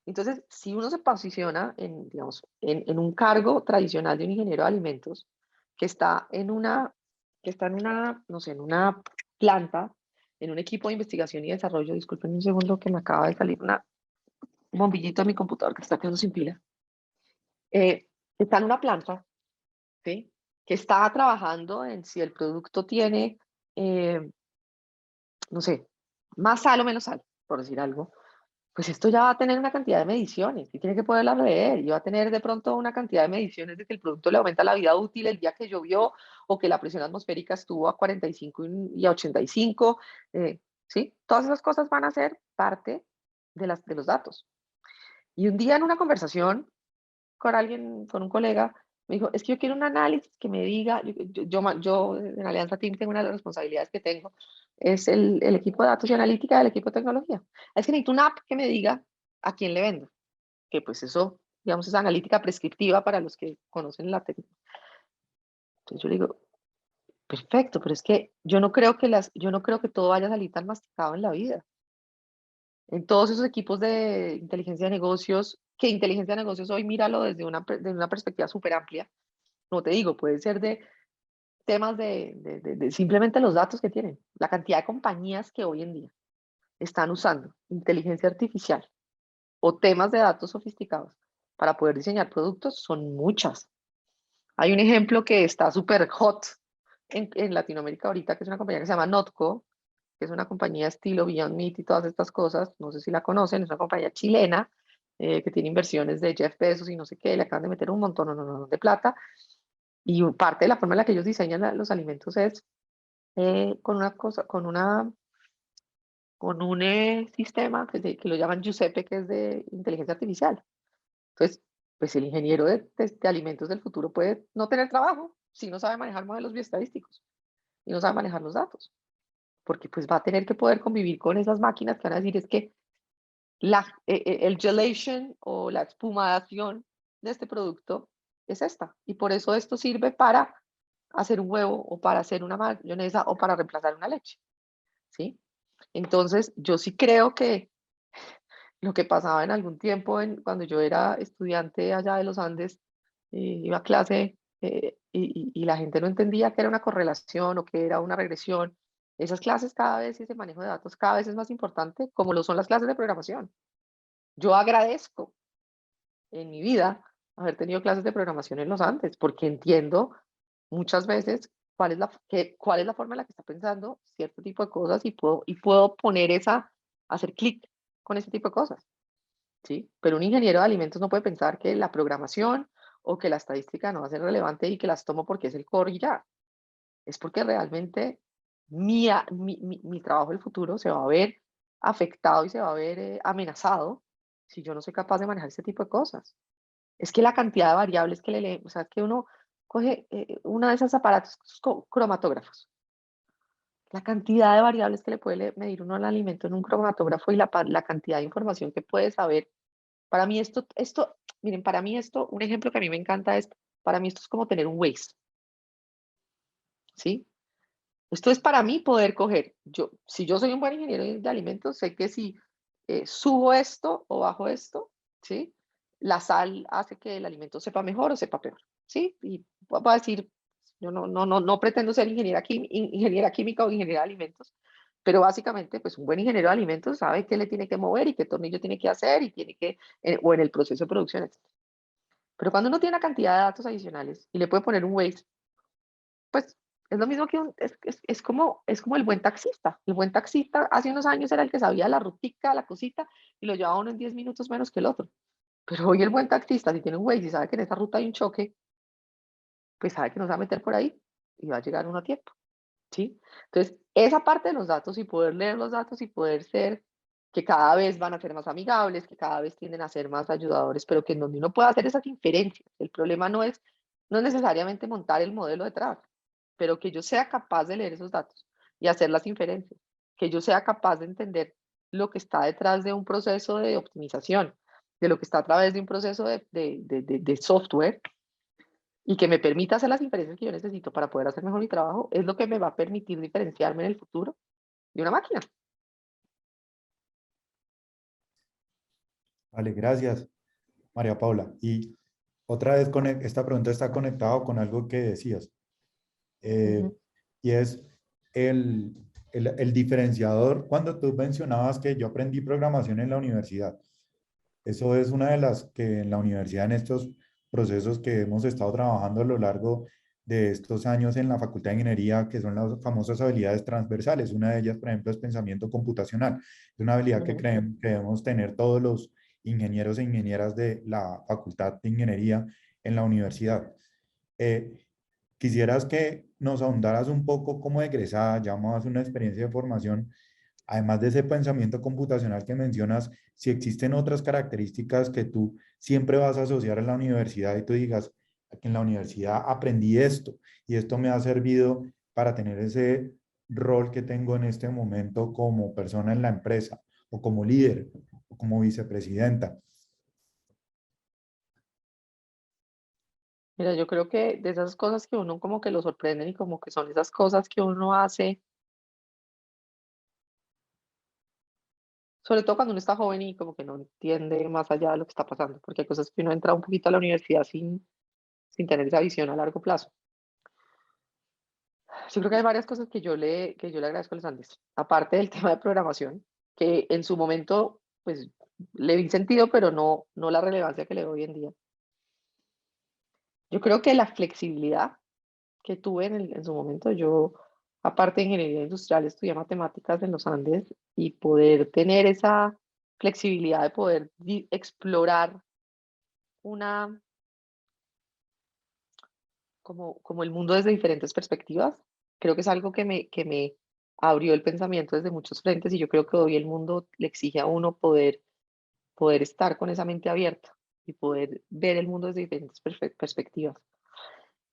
Entonces, si uno se posiciona en, digamos, en un cargo tradicional de un ingeniero de alimentos que está en una, no sé, en una planta, en un equipo de investigación y desarrollo, disculpen un segundo que me acaba de salir una bombillita a mi computador que está quedando sin pila, está en una planta, ¿sí? Que está trabajando en si el producto tiene, no sé, más sal o menos sal, por decir algo, pues esto ya va a tener una cantidad de mediciones y tiene que poderla leer y va a tener de pronto una cantidad de mediciones de que el producto le aumenta la vida útil el día que llovió o que la presión atmosférica estuvo a 45 y a 85, ¿sí? Todas esas cosas van a ser parte de los datos. Y un día en una conversación con alguien, con un colega, me dijo, es que yo quiero un análisis que me diga, yo en Alianza Team tengo una de las responsabilidades que tengo, es el equipo de datos y analítica del equipo de tecnología. Es que necesito una app que me diga a quién le vendo, que pues eso, digamos, es analítica prescriptiva para los que conocen la técnica. Entonces yo le digo, perfecto, pero es que yo no creo que todo vaya a salir tan masticado en la vida. En todos esos equipos de inteligencia de negocios, que inteligencia de negocios hoy míralo desde una perspectiva súper amplia. Como te digo, puede ser de temas de simplemente los datos que tienen, la cantidad de compañías que hoy en día están usando inteligencia artificial o temas de datos sofisticados para poder diseñar productos son muchas. Hay un ejemplo que está súper hot en Latinoamérica ahorita, que es una compañía que se llama Notco, que es una compañía estilo Beyond Meat y todas estas cosas, no sé si la conocen, es una compañía chilena que tiene inversiones de Jeff Bezos y no sé qué, le acaban de meter un montón de plata, y parte de la forma en la que ellos diseñan los alimentos es con una cosa, con un sistema que lo llaman Giuseppe, que es de inteligencia artificial. Entonces, pues el ingeniero de alimentos del futuro puede no tener trabajo si no sabe manejar modelos bioestadísticos y no sabe manejar los datos, porque pues va a tener que poder convivir con esas máquinas que van a decir es que el gelation o la espumadación de este producto es esta, y por eso esto sirve para hacer un huevo o para hacer una mayonesa o para reemplazar una leche, ¿sí? Entonces, yo sí creo que lo que pasaba en algún tiempo, cuando yo era estudiante allá de los Andes, iba a clase y la gente no entendía que era una correlación o que era una regresión. Esas clases cada vez y ese manejo de datos cada vez es más importante, como lo son las clases de programación. Yo agradezco en mi vida haber tenido clases de programación en los Andes, porque entiendo muchas veces cuál es la forma en la que está pensando cierto tipo de cosas y puedo hacer clic con ese tipo de cosas, ¿sí? Pero un ingeniero de alimentos no puede pensar que la programación o que la estadística no va a ser relevante y que las tomo porque es el core y ya. Es porque realmente mi trabajo del futuro se va a ver afectado y se va a ver amenazado si yo no soy capaz de manejar ese tipo de cosas. Es que la cantidad de variables que le leen, o sea, que uno coge uno de esos aparatos cromatógrafos, la cantidad de variables que le puede medir uno al alimento en un cromatógrafo y la cantidad de información que puede saber. Para mí miren, para mí esto, un ejemplo que a mí me encanta es, para mí esto es como tener un Waze, ¿sí? Esto es para mí poder coger, si yo soy un buen ingeniero de alimentos, sé que si subo esto o bajo esto, ¿sí? la sal hace que el alimento sepa mejor o sepa peor, ¿sí? Y voy a decir, yo no pretendo ser ingeniera química o ingeniera de alimentos, pero básicamente, pues un buen ingeniero de alimentos sabe qué le tiene que mover y qué tornillo tiene que hacer y tiene que, o en el proceso de producción, etc. Pero cuando uno tiene una cantidad de datos adicionales y le puede poner un Waze, pues es lo mismo que es como el buen taxista. El buen taxista hace unos años era el que sabía la rutica, la cosita, y lo llevaba uno en 10 minutos menos que el otro. Pero hoy el buen taxista, si tiene un Waze y sabe que en esa ruta hay un choque, pues sabe que no se va a meter por ahí y va a llegar uno a tiempo, ¿sí? Entonces, esa parte de los datos y poder leer los datos y poder ser que cada vez van a ser más amigables, que cada vez tienden a ser más ayudadores, pero que en donde uno pueda hacer esas inferencias. El problema no es necesariamente montar el modelo detrás, pero que yo sea capaz de leer esos datos y hacer las inferencias, que yo sea capaz de entender lo que está detrás de un proceso de optimización, de lo que está a través de un proceso de software y que me permita hacer las inferencias que yo necesito para poder hacer mejor mi trabajo, es lo que me va a permitir diferenciarme en el futuro de una máquina. Vale, gracias, María Paula. Y otra vez, esta pregunta está conectada con algo que decías, Ujú. y es el, el diferenciador cuando tú mencionabas que yo aprendí programación en la universidad. Eso es una de las que en la universidad, en estos procesos que hemos estado trabajando a lo largo de estos años en la Facultad de Ingeniería, que son las famosas habilidades transversales. Una de ellas, por ejemplo, es pensamiento computacional. Es una habilidad que Ujú. creemos que debemos tener todos los ingenieros e ingenieras de la Facultad de Ingeniería en la universidad. Eh, Quisieras que nos ahondaras un poco como egresada, ya más una experiencia de formación, además de ese pensamiento computacional que mencionas, si existen otras características que tú siempre vas a asociar en la universidad y tú digas, que en la universidad aprendí esto y esto me ha servido para tener ese rol que tengo en este momento como persona en la empresa o como líder o como vicepresidenta. Mira, yo creo que de esas cosas que uno como que lo sorprenden y como que son esas cosas que uno hace, sobre todo cuando uno está joven y como que no entiende más allá de lo que está pasando, porque hay cosas que uno entra un poquito a la universidad sin tener esa visión a largo plazo. Yo creo que hay varias cosas que yo le agradezco a los Andes, aparte del tema de programación, que en su momento pues le vi sentido, pero no la relevancia que le doy hoy en día. Yo creo que la flexibilidad que tuve en su momento, yo aparte de ingeniería industrial estudié matemáticas en los Andes y poder tener esa flexibilidad de poder explorar una, como el mundo desde diferentes perspectivas, creo que es algo que me abrió el pensamiento desde muchos frentes y yo creo que hoy el mundo le exige a uno poder estar con esa mente abierta y poder ver el mundo desde diferentes perspectivas.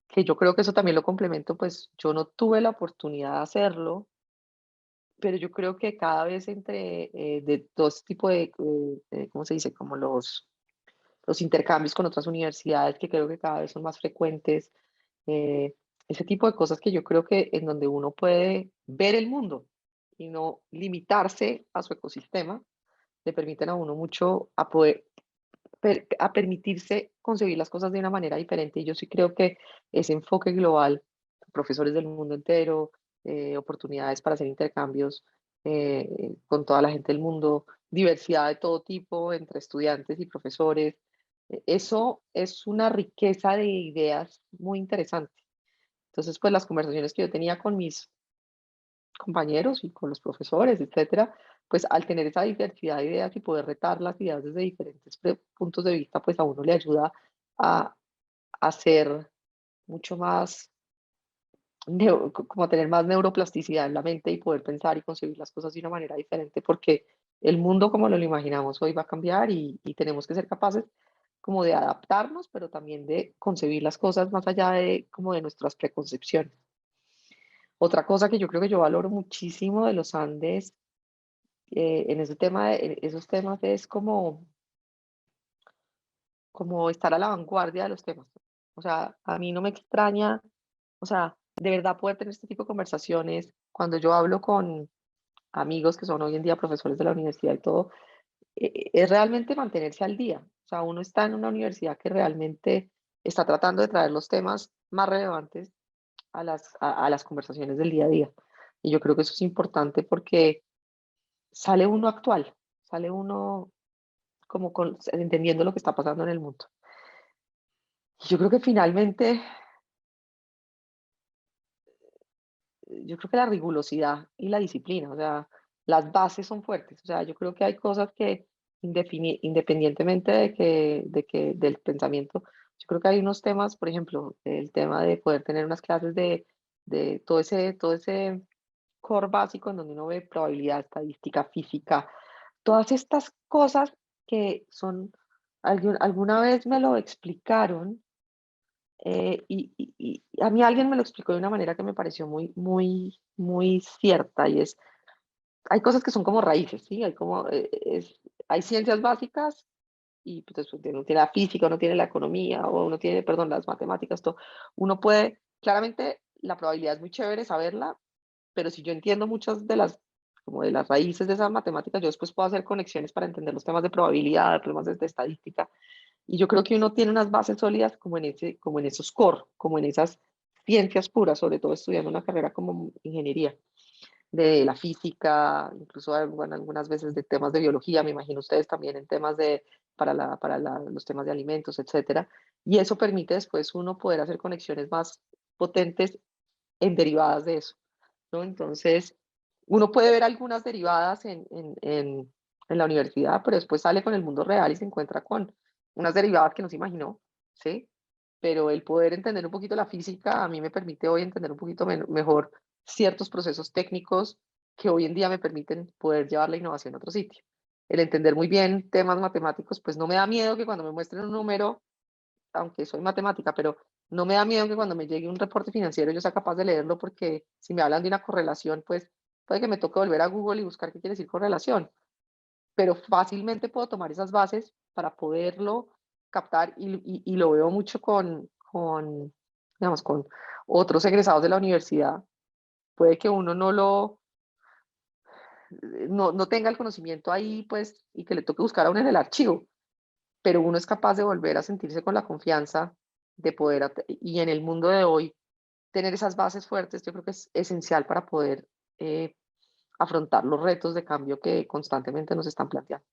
Que yo creo que eso también lo complemento, pues yo no tuve la oportunidad de hacerlo, pero yo creo que cada vez entre de dos tipos ¿cómo se dice? Como los intercambios con otras universidades, que creo que cada vez son más frecuentes, ese tipo de cosas que yo creo que en donde uno puede ver el mundo y no limitarse a su ecosistema, le permiten a uno mucho a poder, a permitirse concebir las cosas de una manera diferente. Y yo sí creo que ese enfoque global, profesores del mundo entero, oportunidades para hacer intercambios con toda la gente del mundo, diversidad de todo tipo entre estudiantes y profesores, eso es una riqueza de ideas muy interesante. Entonces, pues las conversaciones que yo tenía con mis compañeros y con los profesores, etcétera, pues al tener esa diversidad de ideas y poder retar las ideas desde diferentes puntos de vista, pues a uno le ayuda a ser mucho más, como a tener más neuroplasticidad en la mente y poder pensar y concebir las cosas de una manera diferente, porque el mundo como lo imaginamos hoy va a cambiar y tenemos que ser capaces como de adaptarnos, pero también de concebir las cosas más allá de como de nuestras preconcepciones. Otra cosa que yo creo que yo valoro muchísimo de los Andes en ese tema, en esos temas es como estar a la vanguardia de los temas. O sea, a mí no me extraña, o sea, de verdad poder tener este tipo de conversaciones cuando yo hablo con amigos que son hoy en día profesores de la universidad y todo, es realmente mantenerse al día. O sea, uno está en una universidad que realmente está tratando de traer los temas más relevantes a las conversaciones del día a día. Y yo creo que eso es importante porque sale uno actual, sale uno como entendiendo lo que está pasando en el mundo. Y yo creo que finalmente, yo creo que la rigurosidad y la disciplina, o sea, las bases son fuertes. O sea, yo creo que hay cosas que independientemente del pensamiento, yo creo que hay unos temas, por ejemplo, el tema de poder tener unas clases de todo ese core básico en donde uno ve probabilidad, estadística, física, todas estas cosas que son, alguna vez me lo explicaron y a mí alguien me lo explicó de una manera que me pareció muy cierta y es, hay cosas que son como raíces, ¿sí? Hay como, hay ciencias básicas y pues, uno tiene la física, uno tiene la economía, o uno tiene, perdón, las matemáticas, todo. Uno puede, claramente la probabilidad es muy chévere saberla, pero si yo entiendo muchas de las, como de las raíces de esas matemáticas, yo después puedo hacer conexiones para entender los temas de probabilidad, temas de estadística, y yo creo que uno tiene unas bases sólidas como en esos core, como en esas ciencias puras, sobre todo estudiando una carrera como ingeniería, de la física, incluso bueno, algunas veces de temas de biología, me imagino ustedes también en temas de, los temas de alimentos, etcétera. Y eso permite después uno poder hacer conexiones más potentes en derivadas de eso, ¿no? Entonces, uno puede ver algunas derivadas en la universidad, pero después sale con el mundo real y se encuentra con unas derivadas que no se imaginó, ¿sí? Pero el poder entender un poquito la física a mí me permite hoy entender un poquito mejor ciertos procesos técnicos que hoy en día me permiten poder llevar la innovación a otro sitio. El entender muy bien temas matemáticos, pues no me da miedo que cuando me muestren un número, aunque soy matemática, pero no me da miedo que cuando me llegue un reporte financiero yo sea capaz de leerlo porque si me hablan de una correlación, pues puede que me toque volver a Google y buscar qué quiere decir correlación, pero fácilmente puedo tomar esas bases para poderlo captar y lo veo mucho digamos, con otros egresados de la universidad. Puede que uno no tenga el conocimiento ahí, pues, y que le toque buscar a uno en el archivo, pero uno es capaz de volver a sentirse con la confianza de poder, y en el mundo de hoy, tener esas bases fuertes, yo creo que es esencial para poder afrontar los retos de cambio que constantemente nos están planteando.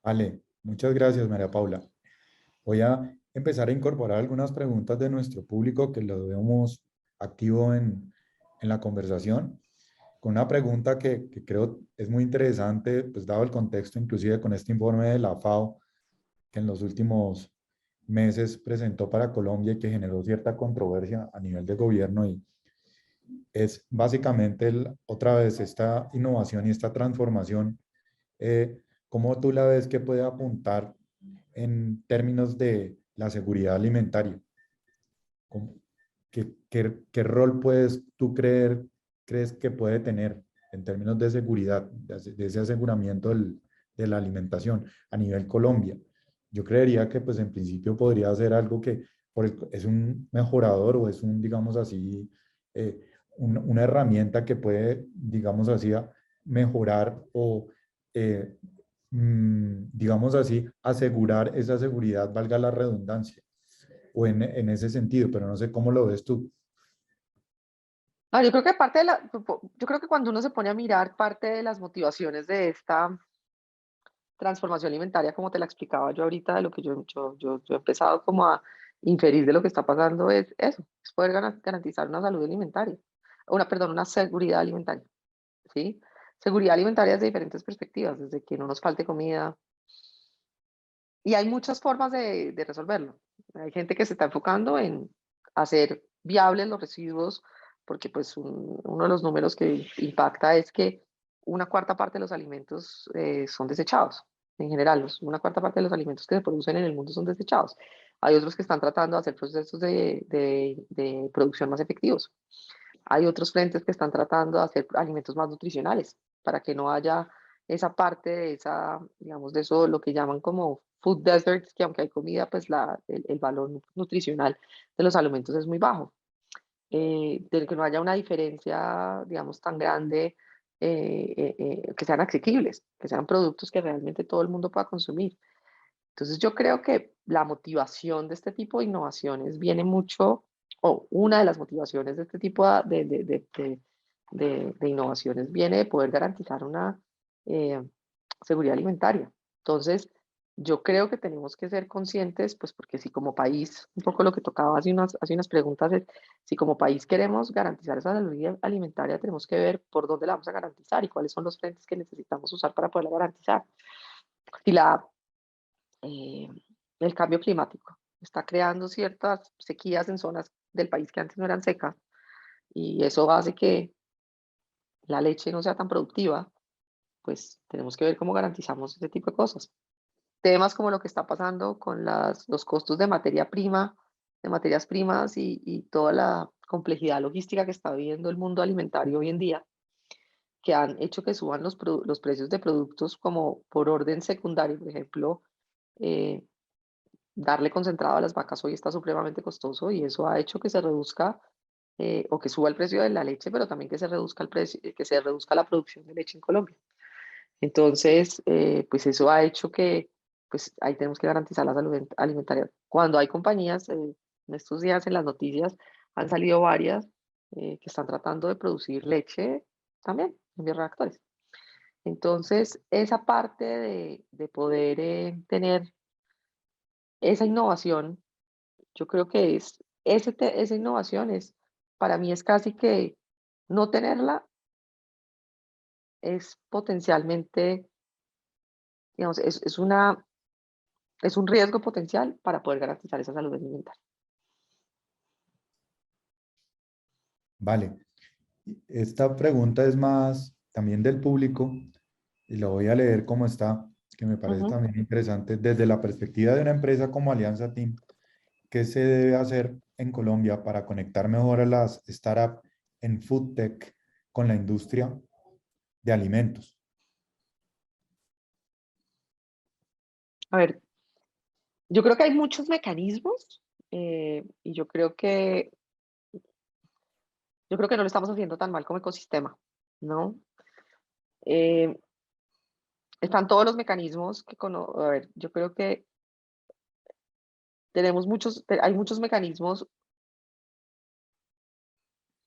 Vale, muchas gracias, María Paula. Voy a empezar a incorporar algunas preguntas de nuestro público que lo vemos activo en la conversación, con una pregunta que creo es muy interesante, pues dado el contexto, inclusive con este informe de la FAO, que en los últimos meses presentó para Colombia y que generó cierta controversia a nivel de gobierno y es básicamente otra vez esta innovación y esta transformación, ¿cómo tú la ves que puede apuntar en términos de la seguridad alimentaria? ¿Qué rol puedes tú crees que puede tener en términos de seguridad, de ese aseguramiento de la alimentación a nivel Colombia? Yo creería que pues en principio podría ser algo que es un mejorador o es un, digamos así, eh, una herramienta que puede, digamos así, mejorar o, digamos así, asegurar esa seguridad, valga la redundancia o en ese sentido, pero no sé cómo lo ves tú. No, yo creo que yo creo que cuando uno se pone a mirar parte de las motivaciones de esta transformación alimentaria, como te la explicaba yo ahorita, de lo que yo he empezado como a inferir de lo que está pasando, es eso, es poder garantizar una salud alimentaria, perdón, una seguridad alimentaria, ¿sí? Seguridad alimentaria desde diferentes perspectivas, desde que no nos falte comida, y hay muchas formas de resolverlo. Hay gente que se está enfocando en hacer viables los residuos, porque pues uno de los números que impacta es que una cuarta parte de los alimentos son desechados. En general, una cuarta parte de los alimentos que se producen en el mundo son desechados. Hay otros que están tratando de hacer procesos de producción más efectivos. Hay otros frentes que están tratando de hacer alimentos más nutricionales para que no haya esa parte de esa, digamos, de eso, lo que llaman como food deserts, que aunque hay comida, pues el valor nutricional de los alimentos es muy bajo. De que no haya una diferencia, digamos, tan grande que sean asequibles, que sean productos que realmente todo el mundo pueda consumir. Entonces yo creo que la motivación de este tipo de innovaciones viene mucho, o una de las motivaciones de este tipo de innovaciones viene de poder garantizar una seguridad alimentaria. Entonces, yo creo que tenemos que ser conscientes, pues porque si como país, un poco lo que tocaba hace unas preguntas es, si como país queremos garantizar esa salud alimentaria, tenemos que ver por dónde la vamos a garantizar y cuáles son los frentes que necesitamos usar para poderla garantizar. Si eh, el cambio climático está creando ciertas sequías en zonas del país que antes no eran secas y eso hace que la leche no sea tan productiva, pues tenemos que ver cómo garantizamos ese tipo de cosas. Temas como lo que está pasando con los costos de materia prima, de materias primas y toda la complejidad logística que está viviendo el mundo alimentario hoy en día, que han hecho que suban los precios de productos como por orden secundario. Por ejemplo, eh, darle concentrado a las vacas hoy está supremamente costoso y eso ha hecho que se reduzca o que suba el precio de la leche, pero también que se reduzca el precio, que se reduzca la producción de leche en Colombia. Entonces, pues eso ha hecho que pues ahí tenemos que garantizar la salud alimentaria. Cuando hay compañías, en estos días en las noticias han salido varias que están tratando de producir leche también en bioreactores. Entonces, esa parte de poder tener esa innovación, yo creo que esa innovación es, para mí es casi que no tenerla es potencialmente, digamos, es un riesgo potencial para poder garantizar esa salud alimentaria. Vale. Esta pregunta es más también del público y lo voy a leer como está, que me parece Ujú. también interesante. Desde la perspectiva de una empresa como Alianza Team, ¿qué se debe hacer en Colombia para conectar mejor a las startups en food tech con la industria de alimentos? A ver, yo creo que hay muchos mecanismos y yo creo que no lo estamos haciendo tan mal como ecosistema, ¿no? Eh, están todos los mecanismos a ver, yo creo que hay muchos mecanismos,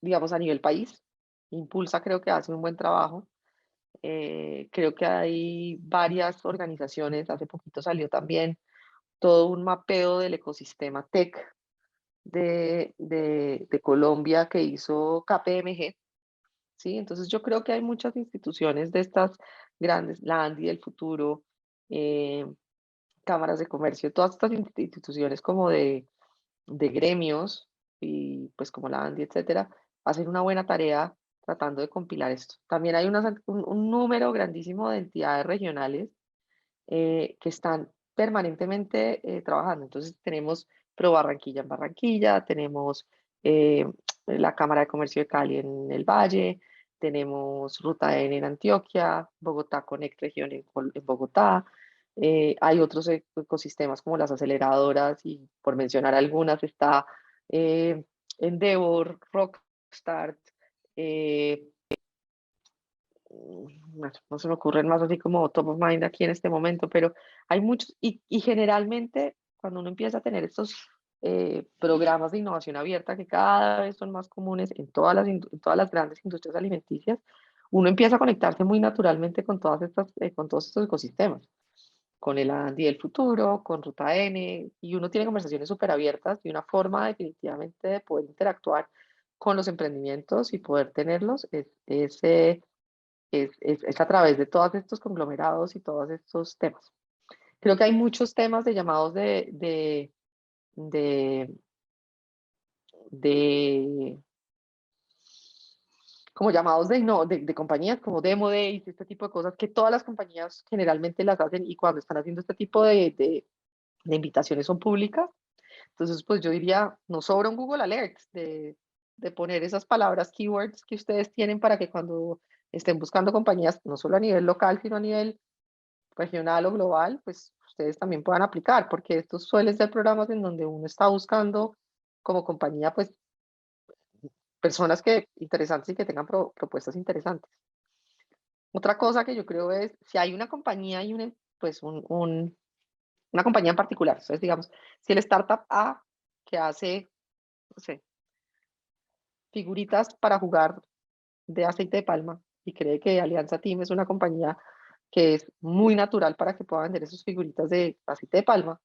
digamos, a nivel país. Impulsa creo que hace un buen trabajo. Creo que hay varias organizaciones, hace poquito salió también todo un mapeo del ecosistema tech de Colombia que hizo KPMG, ¿sí? Entonces yo creo que hay muchas instituciones de estas grandes, la ANDI del futuro, eh, cámaras de comercio, todas estas instituciones como de gremios y pues como la ANDI, etcétera, hacen una buena tarea tratando de compilar esto. También hay un número grandísimo de entidades regionales que están permanentemente trabajando. Entonces tenemos Pro Barranquilla en Barranquilla, tenemos la Cámara de Comercio de Cali en el Valle, tenemos Ruta N en Antioquia, Bogotá Connect Región en Bogotá. Hay otros ecosistemas como las aceleradoras y por mencionar algunas está Endeavor, Rockstart, eh, bueno, no se me ocurren más así como top of mind aquí en este momento, pero hay muchos y generalmente cuando uno empieza a tener estos programas de innovación abierta que cada vez son más comunes en todas las grandes industrias alimenticias, uno empieza a conectarse muy naturalmente con todos estos ecosistemas, con el Andy del futuro, con Ruta N, y uno tiene conversaciones súper abiertas y una forma definitivamente de poder interactuar con los emprendimientos y poder tenerlos es a través de todos estos conglomerados y todos estos temas. Creo que hay muchos temas de llamados de, de como llamados de compañías como Demo Days, este tipo de cosas que todas las compañías generalmente las hacen y cuando están haciendo este tipo de invitaciones son públicas. Entonces, pues yo diría, no sobra un Google Alerts de poner esas palabras, keywords que ustedes tienen para que cuando estén buscando compañías, no solo a nivel local, sino a nivel regional o global, pues ustedes también puedan aplicar, porque estos suelen ser programas en donde uno está buscando como compañía, pues personas interesantes y que tengan propuestas interesantes. Otra cosa que yo creo es, si hay una compañía y pues una compañía en particular, entonces digamos, si el startup A que hace, no sé, figuritas para jugar de aceite de palma y cree que Alianza Team es una compañía que es muy natural para que pueda vender esas figuritas de aceite de palma,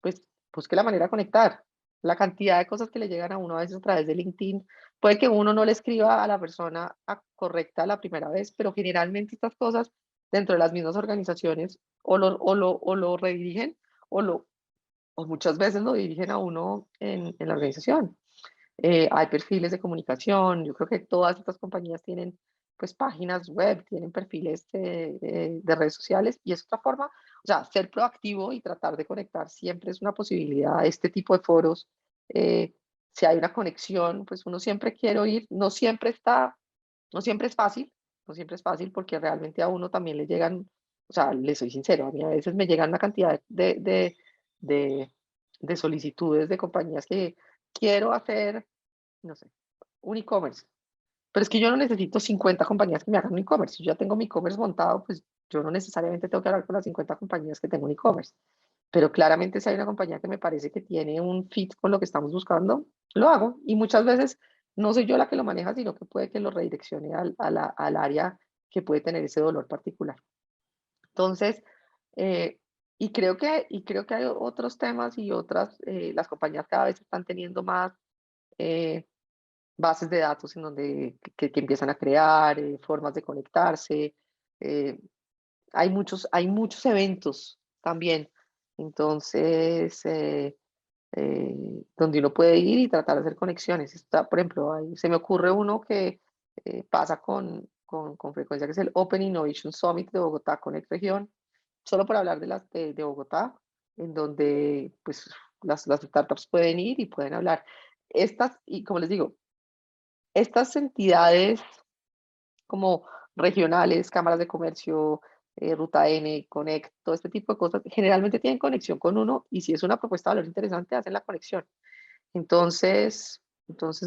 pues busque la manera de conectar. La cantidad de cosas que le llegan a uno a veces a través de LinkedIn, puede que uno no le escriba a la persona correcta la primera vez, pero generalmente estas cosas dentro de las mismas organizaciones o lo redirigen o, o muchas veces lo dirigen a uno en la organización. Hay perfiles de comunicación, yo creo que todas estas compañías tienen pues páginas web, tienen perfiles de redes sociales y es otra forma, o sea, ser proactivo y tratar de conectar siempre es una posibilidad. Este tipo de foros, eh, si hay una conexión, pues uno siempre quiere oír, no siempre es fácil, no siempre es fácil porque realmente a uno también le llegan, o sea, le soy sincero, a mí a veces me llegan una cantidad de, de solicitudes de compañías que quiero hacer, no sé, un e-commerce. Pero es que yo no necesito 50 compañías que me hagan un e-commerce. Si yo ya tengo mi e-commerce montado, pues yo no necesariamente tengo que hablar con las 50 compañías que tengo un e-commerce. Pero claramente si hay una compañía que me parece que tiene un fit con lo que estamos buscando, lo hago. Y muchas veces no soy yo la que lo maneja, sino que puede que lo redireccione al área que puede tener ese dolor particular. Entonces, eh, y creo que hay otros temas y otras, las compañías cada vez están teniendo más eh, bases de datos en donde que empiezan a crear, formas de conectarse. eh, hay muchos eventos también, entonces, donde uno puede ir y tratar de hacer conexiones. Está, por ejemplo, se me ocurre uno que pasa con frecuencia, que es el Open Innovation Summit de Bogotá Connect Región, solo por hablar de Bogotá, en donde pues, las startups pueden ir y pueden hablar. Estas, y como les digo, estas entidades como regionales, cámaras de comercio, Ruta N, Connect, todo este tipo de cosas, generalmente tienen conexión con uno y si es una propuesta de valor interesante, hacen la conexión. Entonces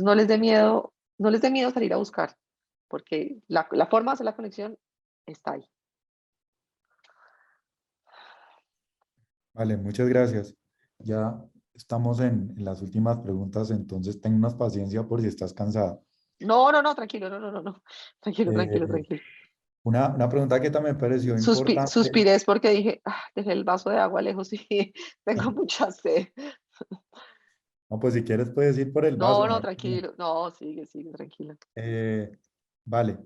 no les dé miedo, no les dé miedo salir a buscar, porque la forma de hacer la conexión está ahí. Vale, muchas gracias. Ya estamos en las últimas preguntas, entonces ten más paciencia por si estás cansada. No, tranquilo, no. Eh, Tranquilo. una pregunta que también me pareció importante. Suspiré es porque dije, dejé el vaso de agua lejos y tengo mucha sed. No, pues si quieres puedes ir por el vaso, no hay problema. Tranquilo. No, sigue, tranquilo. Eh, vale,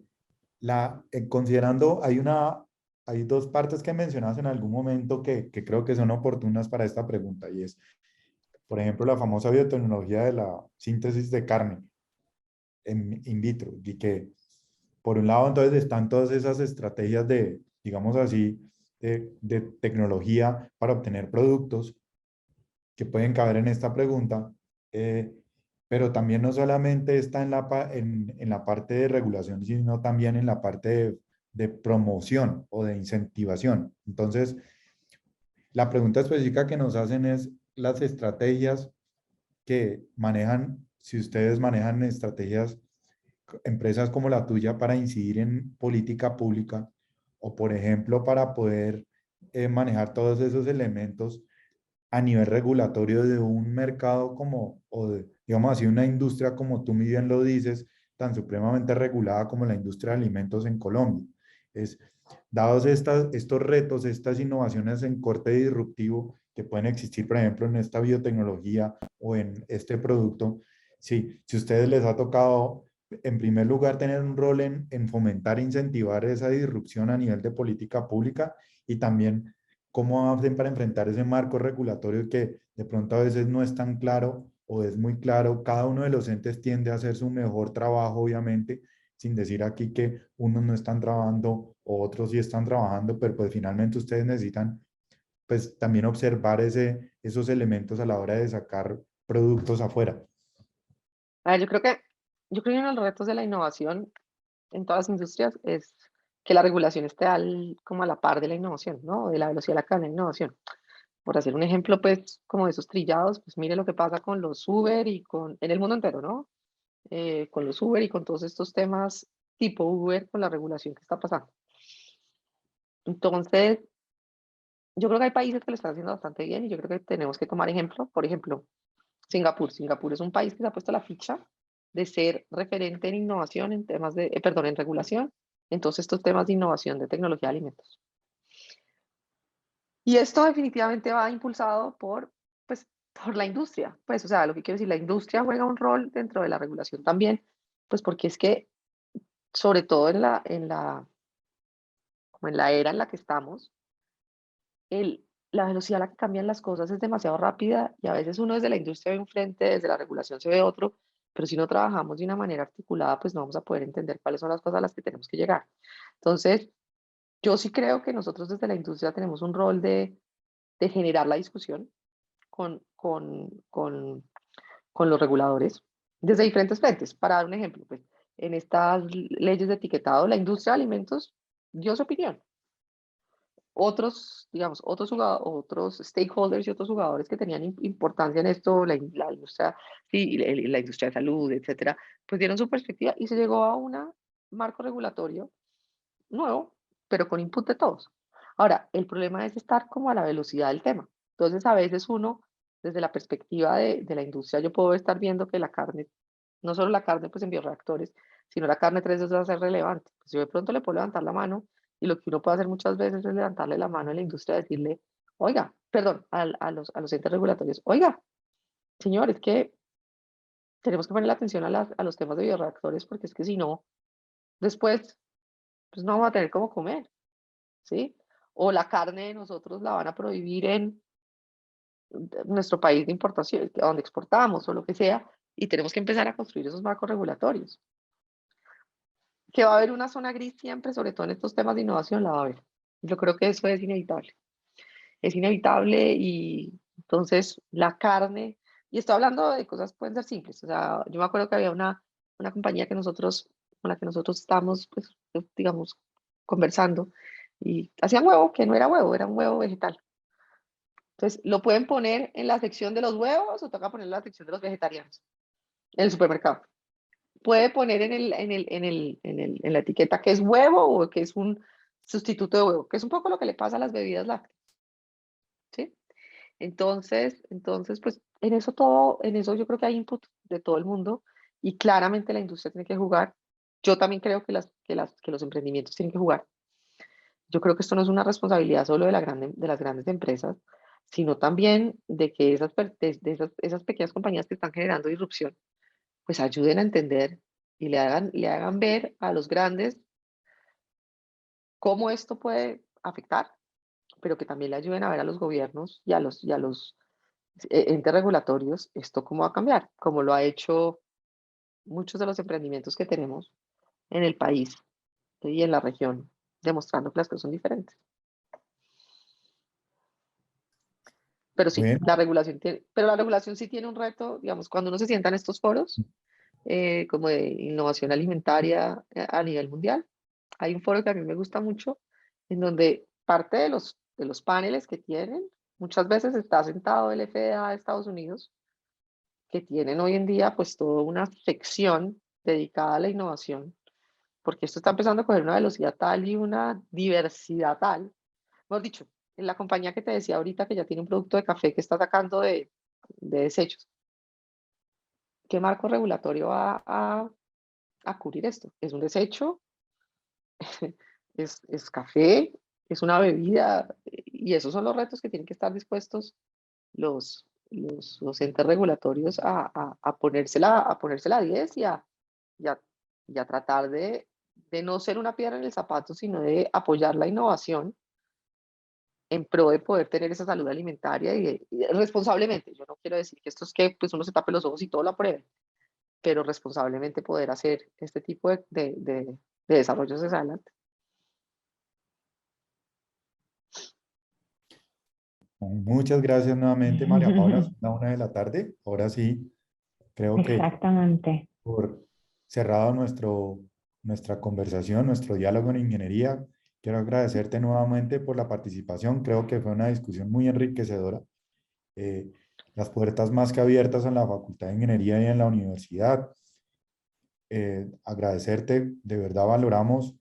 considerando, hay dos partes que mencionas en algún momento que creo que son oportunas para esta pregunta y es, por ejemplo, la famosa biotecnología de la síntesis de carne in vitro y que por un lado entonces están todas esas estrategias de, digamos así, de tecnología para obtener productos que pueden caber en esta pregunta, eh, pero también no solamente está en la parte de regulación, sino también en la parte de promoción o de incentivación. Entonces, la pregunta específica que nos hacen es las estrategias que manejan, si ustedes manejan estrategias, empresas como la tuya para incidir en política pública o, por ejemplo, para poder manejar todos esos elementos a nivel regulatorio de un mercado como, o de, digamos así, una industria como tú muy bien lo dices, tan supremamente regulada como la industria de alimentos en Colombia. Es, dados estos retos, estas innovaciones en corte disruptivo que pueden existir, por ejemplo, en esta biotecnología o en este producto, sí, si a ustedes les ha tocado, en primer lugar, tener un rol en fomentar e incentivar esa disrupción a nivel de política pública y también cómo hacen para enfrentar ese marco regulatorio que de pronto a veces no es tan claro o es muy claro. Cada uno de los entes tiende a hacer su mejor trabajo, obviamente, sin decir aquí que unos no están trabajando o otros sí están trabajando, pero pues finalmente ustedes necesitan pues también observar esos elementos a la hora de sacar productos afuera. A ver, yo creo que uno de los retos de la innovación en todas las industrias es que la regulación esté como a la par de la innovación, ¿no? De la velocidad de la cadena de innovación. Por hacer un ejemplo, pues, como de esos trillados, pues mire lo que pasa con los Uber en el mundo entero, ¿no? Con los Uber y con todos estos temas tipo Uber, con la regulación que está pasando. Entonces, yo creo que hay países que lo están haciendo bastante bien y yo creo que tenemos que tomar ejemplo. Por ejemplo, Singapur. Singapur es un país que se ha puesto la ficha de ser referente en innovación, en temas de, perdón, en regulación, en todos estos temas de innovación de tecnología de alimentos. Y esto definitivamente va impulsado pues, por la industria. Pues, o sea, lo que quiero decir, la industria juega un rol dentro de la regulación también, pues porque es que, sobre todo como en la era en la que estamos, la velocidad a la que cambian las cosas es demasiado rápida y a veces uno desde la industria ve un frente, desde la regulación se ve otro, pero si no trabajamos de una manera articulada, pues no vamos a poder entender cuáles son las cosas a las que tenemos que llegar. Entonces, yo sí creo que nosotros desde la industria tenemos un rol de generar la discusión con los reguladores desde diferentes frentes. Para dar un ejemplo, pues, en estas leyes de etiquetado, la industria de alimentos dio su opinión. Otros, digamos, otros stakeholders y otros jugadores que tenían importancia en esto, la industria, sí, la industria de salud, etcétera, pues dieron su perspectiva y se llegó a un marco regulatorio nuevo, pero con input de todos. Ahora, el problema es estar como a la velocidad del tema. Entonces, a veces uno, desde la perspectiva de la industria, yo puedo estar viendo que la carne, no solo la carne pues en bioreactores, sino la carne 3 veces va a ser relevante. Pues yo de pronto le puedo levantar la mano y lo que uno puede hacer muchas veces es levantarle la mano a la industria y decirle, oiga, perdón, a los entes regulatorios, oiga, señores, que tenemos que poner la atención a los temas de bioreactores porque es que si no, después pues no vamos a tener cómo comer, ¿sí? O la carne nosotros la van a prohibir en nuestro país de importación, donde exportamos o lo que sea, y tenemos que empezar a construir esos marcos regulatorios. Que va a haber una zona gris siempre, sobre todo en estos temas de innovación, la va a haber. Yo creo que eso es inevitable. Es inevitable y entonces la carne, y estoy hablando de cosas que pueden ser simples, o sea, yo me acuerdo que había una compañía con la que nosotros estábamos, pues, digamos, conversando, y hacían huevo, que no era huevo, era un huevo vegetal. Entonces, lo pueden poner en la sección de los huevos o toca ponerlo en la sección de los vegetarianos, en el supermercado. Puede poner en la etiqueta que es huevo o que es un sustituto de huevo, que es un poco lo que le pasa a las bebidas lácteas, ¿sí? Entonces, pues en eso yo creo que hay input de todo el mundo y claramente la industria tiene que jugar. Yo también creo que los emprendimientos tienen que jugar. Yo creo que esto no es una responsabilidad solo de las grandes empresas, sino también de que esas pequeñas compañías que están generando disrupción, pues ayuden a entender y le hagan ver a los grandes cómo esto puede afectar, pero que también le ayuden a ver a los gobiernos y a los entes regulatorios esto cómo va a cambiar, como lo ha hecho muchos de los emprendimientos que tenemos en el país y en la región, demostrando que las cosas son diferentes. Pero sí, Bueno, la regulación sí tiene un reto, digamos, cuando uno se sienta en estos foros, como de innovación alimentaria a nivel mundial. Hay un foro que a mí me gusta mucho, en donde parte de los paneles que tienen, muchas veces está sentado el FDA de Estados Unidos, que tienen hoy en día pues toda una sección dedicada a la innovación, porque esto está empezando a coger una velocidad tal y una diversidad tal. Mejor dicho, en la compañía que te decía ahorita que ya tiene un producto de café que está sacando de desechos, ¿qué marco regulatorio va a cubrir esto? Es un desecho, es café, es una bebida, y esos son los retos que tienen que estar dispuestos los entes regulatorios a ponérsela a 10 y a, y a tratar de no ser una piedra en el zapato, sino de apoyar la innovación en pro de poder tener esa salud alimentaria y responsablemente. Yo no quiero decir que esto es que pues, uno se tape los ojos y todo lo apruebe, pero responsablemente poder hacer este tipo de desarrollos hacia adelante. muchas gracias nuevamente, María Paula. Son las 1 de la tarde. Ahora sí, creo que Exactamente. por cerrado nuestra conversación, nuestro diálogo en ingeniería. Quiero agradecerte nuevamente por la participación. Creo que fue una discusión muy enriquecedora. Eh, las puertas más que abiertas en la Facultad de Ingeniería y en la universidad. Agradecerte, de verdad valoramos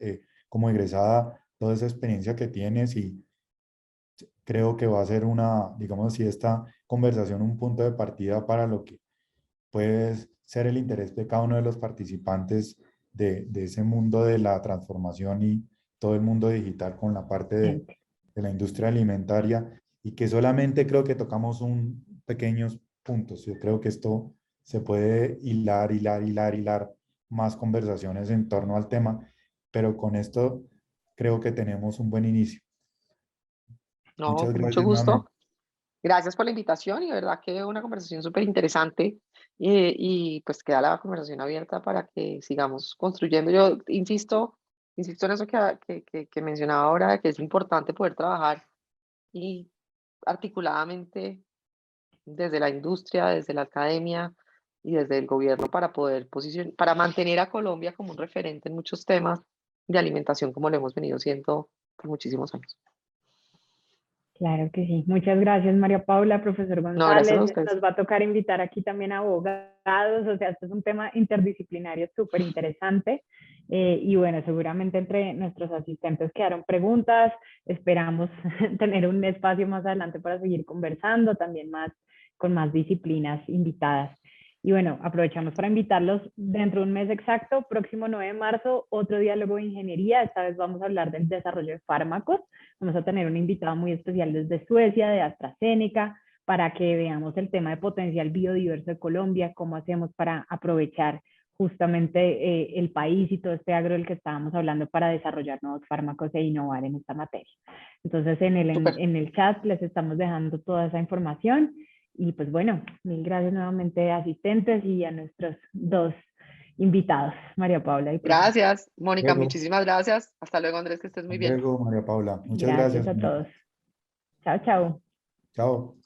como egresada toda esa experiencia que tienes y creo que va a ser una, digamos, si esta conversación un punto de partida para lo que puede ser el interés de cada uno de los participantes de ese mundo de la transformación y todo el mundo digital con la parte de la industria alimentaria y que solamente creo que tocamos un pequeños puntos. Yo creo que esto se puede hilar más conversaciones en torno al tema, pero con esto creo que tenemos un buen inicio. No, Muchas con mucho gracias nuevamente. gusto. Gracias por la invitación y de verdad que una conversación súper interesante pues queda la conversación abierta para que sigamos construyendo. Yo insisto en eso que mencionaba ahora, que es importante poder trabajar y articuladamente desde la industria, desde la academia y desde el gobierno para poder para mantener a Colombia como un referente en muchos temas de alimentación como lo hemos venido siendo por muchísimos años. Claro que sí. Muchas gracias, María Paula, profesor No, gracias a González. ustedes. Nos va a tocar invitar aquí también a abogados, o sea, esto es un tema interdisciplinario súper interesante. Y bueno, seguramente entre nuestros asistentes quedaron preguntas. Esperamos tener un espacio más adelante para seguir conversando, también más con más disciplinas invitadas. Y bueno, aprovechamos para invitarlos dentro de un mes exacto, próximo 9 de marzo, otro diálogo de ingeniería. Esta vez vamos a hablar del desarrollo de fármacos. Vamos a tener un invitado muy especial desde Suecia, de AstraZeneca, para que veamos el tema de potencial biodiverso de Colombia, cómo hacemos para aprovechar justamente el país y todo este agro del que estábamos hablando para desarrollar nuevos fármacos e innovar en esta materia. Entonces, Súper. en el chat les estamos dejando toda esa información. Y pues bueno, mil gracias nuevamente a asistentes y a nuestros dos invitados, María Paula y profesor. Gracias, Mónica, Luego, muchísimas gracias. Hasta luego, Andrés, que estés muy bien. luego, María Paula. Muchas Gracias gracias, a Mónica. todos. Chao, chao. Chao.